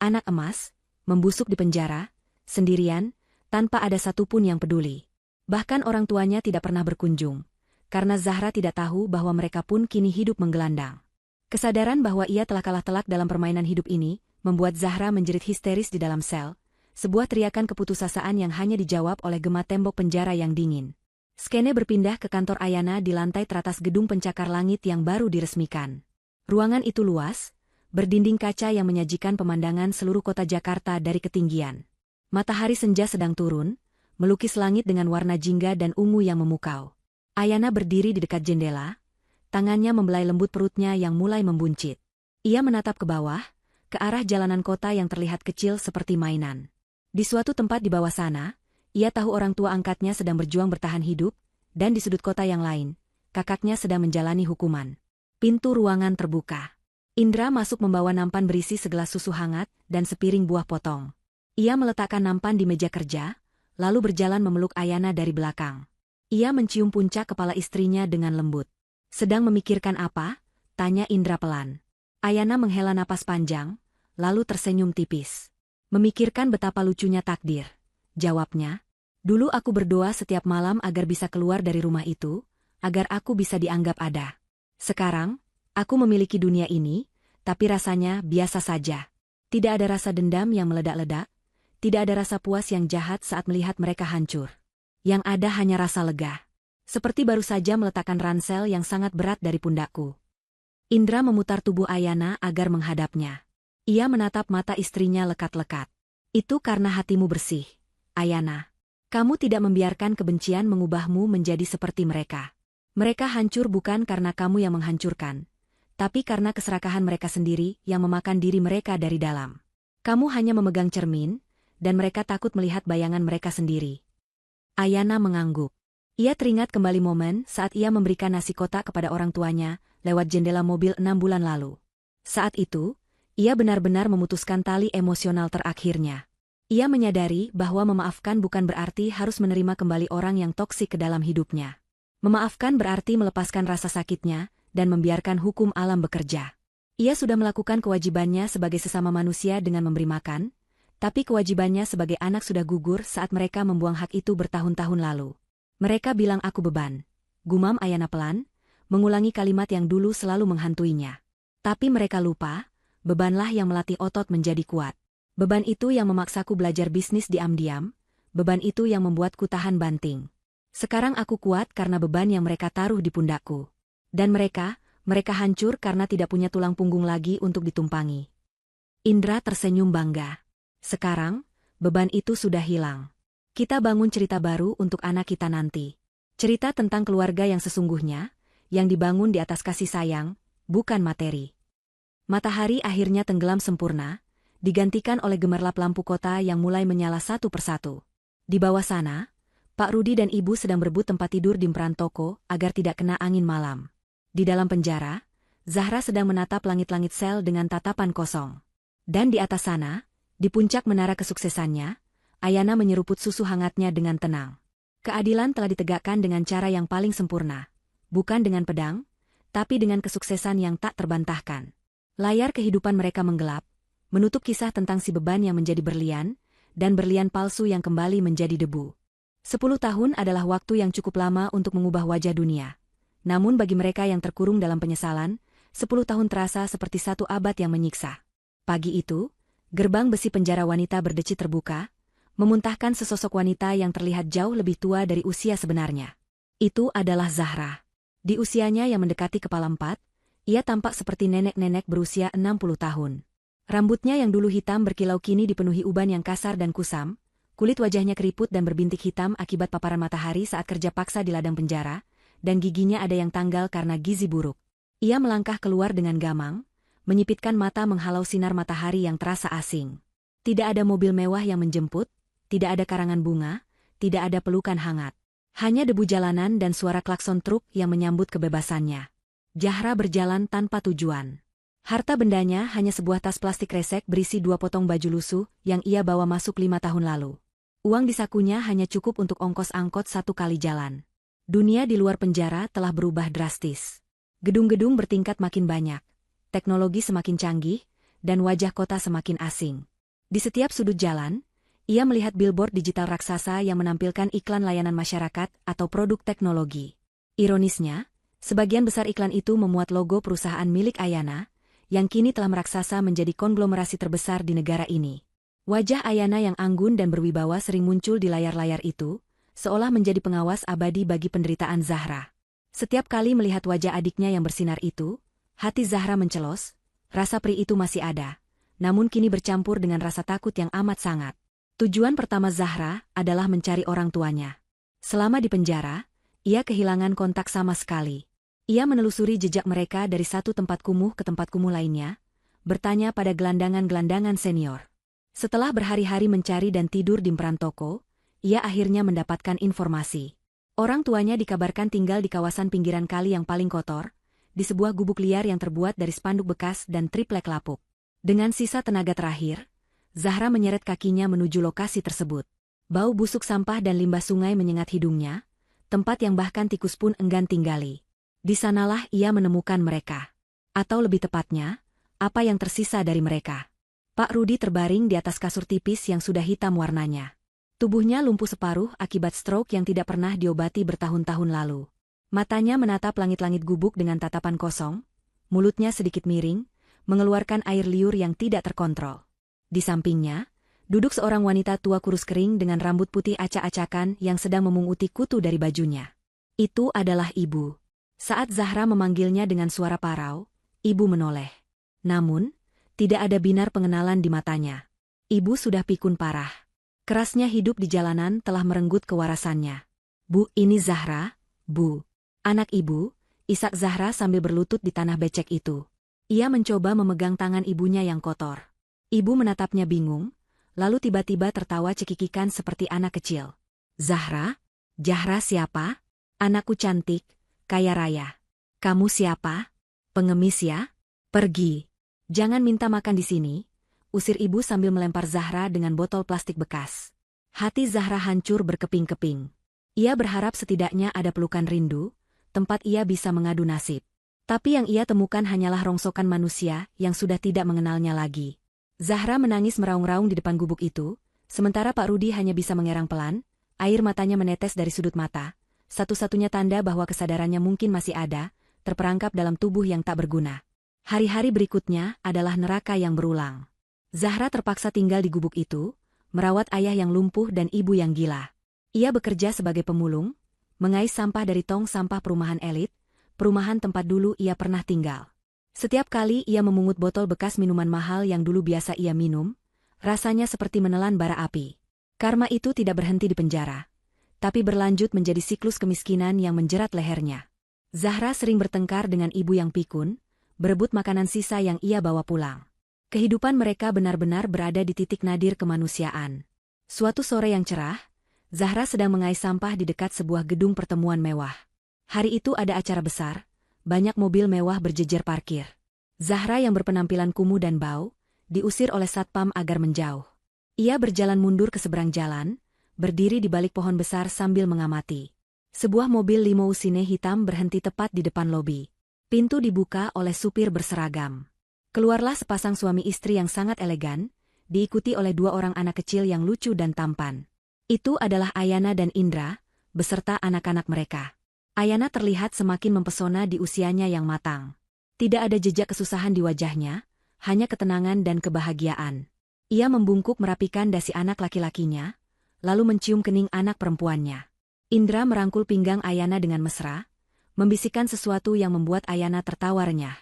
anak emas, membusuk di penjara, sendirian, tanpa ada satupun yang peduli. Bahkan orang tuanya tidak pernah berkunjung, karena Zahra tidak tahu bahwa mereka pun kini hidup menggelandang. Kesadaran bahwa ia telah kalah telak dalam permainan hidup ini, membuat Zahra menjerit histeris di dalam sel. Sebuah teriakan keputusasaan yang hanya dijawab oleh gema tembok penjara yang dingin. Skene berpindah ke kantor Ayana di lantai teratas gedung pencakar langit yang baru diresmikan. Ruangan itu luas, berdinding kaca yang menyajikan pemandangan seluruh kota Jakarta dari ketinggian. Matahari senja sedang turun, melukis langit dengan warna jingga dan ungu yang memukau. Ayana berdiri di dekat jendela, tangannya membelai lembut perutnya yang mulai membuncit. Ia menatap ke bawah, ke arah jalanan kota yang terlihat kecil seperti mainan. Di suatu tempat di bawah sana, ia tahu orang tua angkatnya sedang berjuang bertahan hidup, dan di sudut kota yang lain, kakaknya sedang menjalani hukuman. Pintu ruangan terbuka. Indra masuk membawa nampan berisi segelas susu hangat dan sepiring buah potong. Ia meletakkan nampan di meja kerja, lalu berjalan memeluk Ayana dari belakang. Ia mencium puncak kepala istrinya dengan lembut. Sedang memikirkan apa? Tanya Indra pelan. Ayana menghela napas panjang, lalu tersenyum tipis. Memikirkan betapa lucunya takdir. Jawabnya, dulu aku berdoa setiap malam agar bisa keluar dari rumah itu, agar aku bisa dianggap ada. Sekarang, aku memiliki dunia ini, tapi rasanya biasa saja. Tidak ada rasa dendam yang meledak-ledak, tidak ada rasa puas yang jahat saat melihat mereka hancur. Yang ada hanya rasa lega. Seperti baru saja meletakkan ransel yang sangat berat dari pundakku. Indra memutar tubuh Ayana agar menghadapnya. Ia menatap mata istrinya lekat-lekat. Itu karena hatimu bersih, Ayana. Kamu tidak membiarkan kebencian mengubahmu menjadi seperti mereka. Mereka hancur bukan karena kamu yang menghancurkan, tapi karena keserakahan mereka sendiri yang memakan diri mereka dari dalam. Kamu hanya memegang cermin, dan mereka takut melihat bayangan mereka sendiri. Ayana mengangguk. Ia teringat kembali momen saat ia memberikan nasi kotak kepada orang tuanya lewat jendela mobil 6 bulan lalu. Saat itu, ia benar-benar memutuskan tali emosional terakhirnya. Ia menyadari bahwa memaafkan bukan berarti harus menerima kembali orang yang toksik ke dalam hidupnya. Memaafkan berarti melepaskan rasa sakitnya dan membiarkan hukum alam bekerja. Ia sudah melakukan kewajibannya sebagai sesama manusia dengan memberi makan, tapi kewajibannya sebagai anak sudah gugur saat mereka membuang hak itu bertahun-tahun lalu. Mereka bilang aku beban. Gumam Ayana pelan, mengulangi kalimat yang dulu selalu menghantuinya. Tapi mereka lupa, bebanlah yang melatih otot menjadi kuat. Beban itu yang memaksaku belajar bisnis diam-diam, beban itu yang membuatku tahan banting. Sekarang aku kuat karena beban yang mereka taruh di pundakku. Dan mereka hancur karena tidak punya tulang punggung lagi untuk ditumpangi. Indra tersenyum bangga. Sekarang, beban itu sudah hilang. Kita bangun cerita baru untuk anak kita nanti. Cerita tentang keluarga yang sesungguhnya, yang dibangun di atas kasih sayang, bukan materi. Matahari akhirnya tenggelam sempurna, digantikan oleh gemerlap lampu kota yang mulai menyala satu persatu. Di bawah sana, Pak Rudi dan Ibu sedang berebut tempat tidur di emperan toko agar tidak kena angin malam. Di dalam penjara, Zahra sedang menatap langit-langit sel dengan tatapan kosong. Dan di atas sana, di puncak menara kesuksesannya, Ayana menyeruput susu hangatnya dengan tenang. Keadilan telah ditegakkan dengan cara yang paling sempurna. Bukan dengan pedang, tapi dengan kesuksesan yang tak terbantahkan. Layar kehidupan mereka menggelap, menutup kisah tentang si beban yang menjadi berlian, dan berlian palsu yang kembali menjadi debu. 10 tahun adalah waktu yang cukup lama untuk mengubah wajah dunia. Namun bagi mereka yang terkurung dalam penyesalan, 10 tahun terasa seperti 1 abad yang menyiksa. Pagi itu, gerbang besi penjara wanita berdeci terbuka, memuntahkan sesosok wanita yang terlihat jauh lebih tua dari usia sebenarnya. Itu adalah Zahra. Di usianya yang mendekati kepala 4, ia tampak seperti nenek-nenek berusia 60 tahun. Rambutnya yang dulu hitam berkilau kini dipenuhi uban yang kasar dan kusam, kulit wajahnya keriput dan berbintik hitam akibat paparan matahari saat kerja paksa di ladang penjara, dan giginya ada yang tanggal karena gizi buruk. Ia melangkah keluar dengan gamang, menyipitkan mata menghalau sinar matahari yang terasa asing. Tidak ada mobil mewah yang menjemput, tidak ada karangan bunga, tidak ada pelukan hangat. Hanya debu jalanan dan suara klakson truk yang menyambut kebebasannya. Zahra berjalan tanpa tujuan. Harta bendanya hanya sebuah tas plastik resek berisi 2 potong baju lusuh yang ia bawa masuk 5 tahun lalu. Uang di sakunya hanya cukup untuk ongkos angkot 1 kali jalan. Dunia di luar penjara telah berubah drastis. Gedung-gedung bertingkat makin banyak, teknologi semakin canggih, dan wajah kota semakin asing. Di setiap sudut jalan, ia melihat billboard digital raksasa yang menampilkan iklan layanan masyarakat atau produk teknologi. Ironisnya, sebagian besar iklan itu memuat logo perusahaan milik Ayana, yang kini telah meraksasa menjadi konglomerasi terbesar di negara ini. Wajah Ayana yang anggun dan berwibawa sering muncul di layar-layar itu, seolah menjadi pengawas abadi bagi penderitaan Zahra. Setiap kali melihat wajah adiknya yang bersinar itu, hati Zahra mencelos, rasa perih itu masih ada, namun kini bercampur dengan rasa takut yang amat sangat. Tujuan pertama Zahra adalah mencari orang tuanya. Selama di penjara, ia kehilangan kontak sama sekali. Ia menelusuri jejak mereka dari satu tempat kumuh ke tempat kumuh lainnya, bertanya pada gelandangan-gelandangan senior. Setelah berhari-hari mencari dan tidur di emperan toko, ia akhirnya mendapatkan informasi. Orang tuanya dikabarkan tinggal di kawasan pinggiran kali yang paling kotor, di sebuah gubuk liar yang terbuat dari spanduk bekas dan triplek lapuk. Dengan sisa tenaga terakhir, Zahra menyeret kakinya menuju lokasi tersebut. Bau busuk sampah dan limbah sungai menyengat hidungnya, tempat yang bahkan tikus pun enggan tinggali. Di sanalah ia menemukan mereka. Atau lebih tepatnya, apa yang tersisa dari mereka. Pak Rudi terbaring di atas kasur tipis yang sudah hitam warnanya. Tubuhnya lumpuh separuh akibat stroke yang tidak pernah diobati bertahun-tahun lalu. Matanya menatap langit-langit gubuk dengan tatapan kosong, mulutnya sedikit miring, mengeluarkan air liur yang tidak terkontrol. Di sampingnya, duduk seorang wanita tua kurus kering dengan rambut putih acak-acakan yang sedang memunguti kutu dari bajunya. Itu adalah ibu. Saat Zahra memanggilnya dengan suara parau, ibu menoleh. Namun, tidak ada binar pengenalan di matanya. Ibu sudah pikun parah. Kerasnya hidup di jalanan telah merenggut kewarasannya. Bu, ini Zahra, Bu. Anak ibu, isak Zahra sambil berlutut di tanah becek itu. Ia mencoba memegang tangan ibunya yang kotor. Ibu menatapnya bingung, lalu tiba-tiba tertawa cekikikan seperti anak kecil. Zahra? Zahra siapa? Anakku cantik, kaya raya. Kamu siapa? Pengemis ya? Pergi. Jangan minta makan di sini, usir ibu sambil melempar Zahra dengan botol plastik bekas. Hati Zahra hancur berkeping-keping. Ia berharap setidaknya ada pelukan rindu, tempat ia bisa mengadu nasib. Tapi yang ia temukan hanyalah rongsokan manusia yang sudah tidak mengenalnya lagi. Zahra menangis meraung-raung di depan gubuk itu, sementara Pak Rudi hanya bisa mengerang pelan, air matanya menetes dari sudut mata, satu-satunya tanda bahwa kesadarannya mungkin masih ada, terperangkap dalam tubuh yang tak berguna. Hari-hari berikutnya adalah neraka yang berulang. Zahra terpaksa tinggal di gubuk itu, merawat ayah yang lumpuh dan ibu yang gila. Ia bekerja sebagai pemulung, mengais sampah dari tong sampah perumahan elit, perumahan tempat dulu ia pernah tinggal. Setiap kali ia memungut botol bekas minuman mahal yang dulu biasa ia minum, rasanya seperti menelan bara api. Karma itu tidak berhenti di penjara, tapi berlanjut menjadi siklus kemiskinan yang menjerat lehernya. Zahra sering bertengkar dengan ibu yang pikun, berebut makanan sisa yang ia bawa pulang. Kehidupan mereka benar-benar berada di titik nadir kemanusiaan. Suatu sore yang cerah, Zahra sedang mengais sampah di dekat sebuah gedung pertemuan mewah. Hari itu ada acara besar, banyak mobil mewah berjejer parkir. Zahra yang berpenampilan kumuh dan bau, diusir oleh satpam agar menjauh. Ia berjalan mundur ke seberang jalan, berdiri di balik pohon besar sambil mengamati. Sebuah mobil limousine hitam berhenti tepat di depan lobi. Pintu dibuka oleh supir berseragam. Keluarlah sepasang suami istri yang sangat elegan, diikuti oleh dua orang anak kecil yang lucu dan tampan. Itu adalah Ayana dan Indra, beserta anak-anak mereka. Ayana terlihat semakin mempesona di usianya yang matang. Tidak ada jejak kesusahan di wajahnya, hanya ketenangan dan kebahagiaan. Ia membungkuk merapikan dasi anak laki-lakinya, lalu mencium kening anak perempuannya. Indra merangkul pinggang Ayana dengan mesra, membisikkan sesuatu yang membuat Ayana tertawa renyah.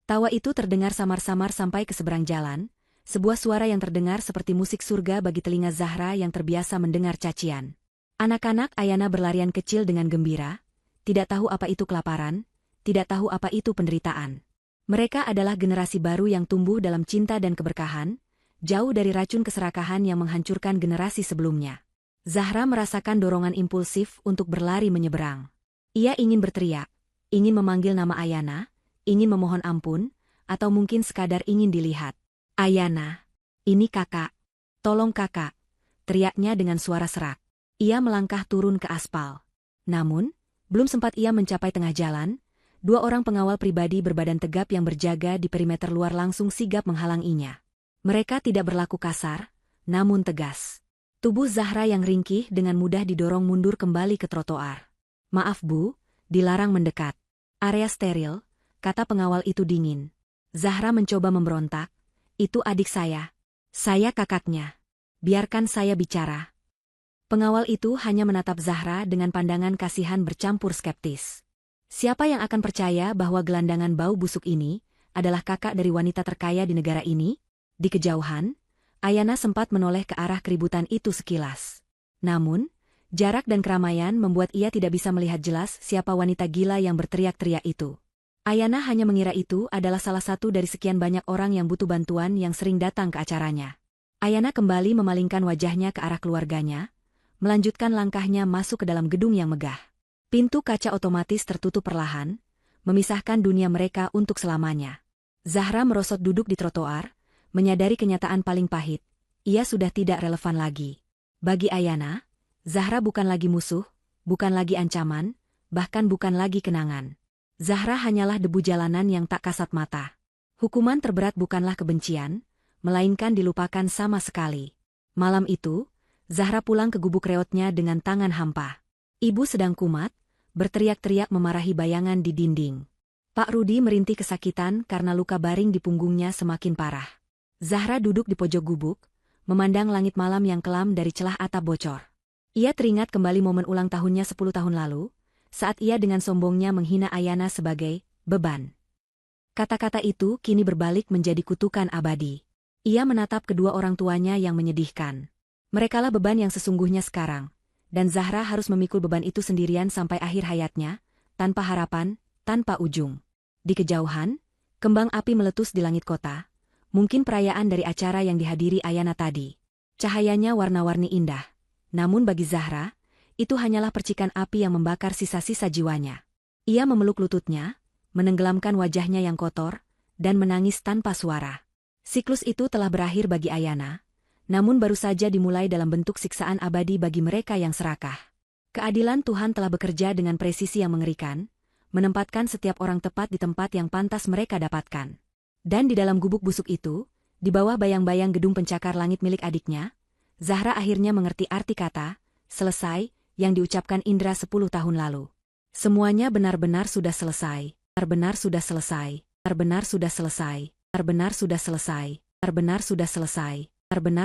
Tawa itu terdengar samar-samar sampai ke seberang jalan, sebuah suara yang terdengar seperti musik surga bagi telinga Zahra yang terbiasa mendengar cacian. Anak-anak Ayana berlarian kecil dengan gembira, tidak tahu apa itu kelaparan, tidak tahu apa itu penderitaan. Mereka adalah generasi baru yang tumbuh dalam cinta dan keberkahan, jauh dari racun keserakahan yang menghancurkan generasi sebelumnya. Zahra merasakan dorongan impulsif untuk berlari menyeberang. Ia ingin berteriak, ingin memanggil nama Ayana, ingin memohon ampun, atau mungkin sekadar ingin dilihat. Ayana, ini kakak. Tolong kakak, teriaknya dengan suara serak. Ia melangkah turun ke aspal. Namun, belum sempat ia mencapai tengah jalan, dua orang pengawal pribadi berbadan tegap yang berjaga di perimeter luar langsung sigap menghalanginya. Mereka tidak berlaku kasar, namun tegas. Tubuh Zahra yang ringkih dengan mudah didorong mundur kembali ke trotoar. Maaf Bu, dilarang mendekat. Area steril, kata pengawal itu dingin. Zahra mencoba memberontak. Itu adik saya. Saya kakaknya. Biarkan saya bicara. Pengawal itu hanya menatap Zahra dengan pandangan kasihan bercampur skeptis. Siapa yang akan percaya bahwa gelandangan bau busuk ini adalah kakak dari wanita terkaya di negara ini? Di kejauhan, Ayana sempat menoleh ke arah keributan itu sekilas. Namun, jarak dan keramaian membuat ia tidak bisa melihat jelas siapa wanita gila yang berteriak-teriak itu. Ayana hanya mengira itu adalah salah satu dari sekian banyak orang yang butuh bantuan yang sering datang ke acaranya. Ayana kembali memalingkan wajahnya ke arah keluarganya, melanjutkan langkahnya masuk ke dalam gedung yang megah. Pintu kaca otomatis tertutup perlahan, memisahkan dunia mereka untuk selamanya. Zahra merosot duduk di trotoar, menyadari kenyataan paling pahit, ia sudah tidak relevan lagi. Bagi Ayana, Zahra bukan lagi musuh, bukan lagi ancaman, bahkan bukan lagi kenangan. Zahra hanyalah debu jalanan yang tak kasat mata. Hukuman terberat bukanlah kebencian, melainkan dilupakan sama sekali. Malam itu, Zahra pulang ke gubuk reotnya dengan tangan hampa. Ibu sedang kumat, berteriak-teriak memarahi bayangan di dinding. Pak Rudi merintih kesakitan karena luka baring di punggungnya semakin parah. Zahra duduk di pojok gubuk, memandang langit malam yang kelam dari celah atap bocor. Ia teringat kembali momen ulang tahunnya 10 tahun lalu, saat ia dengan sombongnya menghina Ayana sebagai beban. Kata-kata itu kini berbalik menjadi kutukan abadi. Ia menatap kedua orang tuanya yang menyedihkan. Merekalah beban yang sesungguhnya sekarang, dan Zahra harus memikul beban itu sendirian sampai akhir hayatnya, tanpa harapan, tanpa ujung. Di kejauhan, kembang api meletus di langit kota, mungkin perayaan dari acara yang dihadiri Ayana tadi. Cahayanya warna-warni indah, namun bagi Zahra, itu hanyalah percikan api yang membakar sisa-sisa jiwanya. Ia memeluk lututnya, menenggelamkan wajahnya yang kotor, dan menangis tanpa suara. Siklus itu telah berakhir bagi Ayana, namun baru saja dimulai dalam bentuk siksaan abadi bagi mereka yang serakah. Keadilan Tuhan telah bekerja dengan presisi yang mengerikan, menempatkan setiap orang tepat di tempat yang pantas mereka dapatkan. Dan di dalam gubuk busuk itu, di bawah bayang-bayang gedung pencakar langit milik adiknya, Zahra akhirnya mengerti arti kata, selesai, yang diucapkan Indra 10 tahun lalu. Semuanya benar-benar sudah selesai. Benar-benar sudah selesai, benar-benar sudah selesai, benar-benar sudah selesai, benar-benar sudah selesai, benar-benar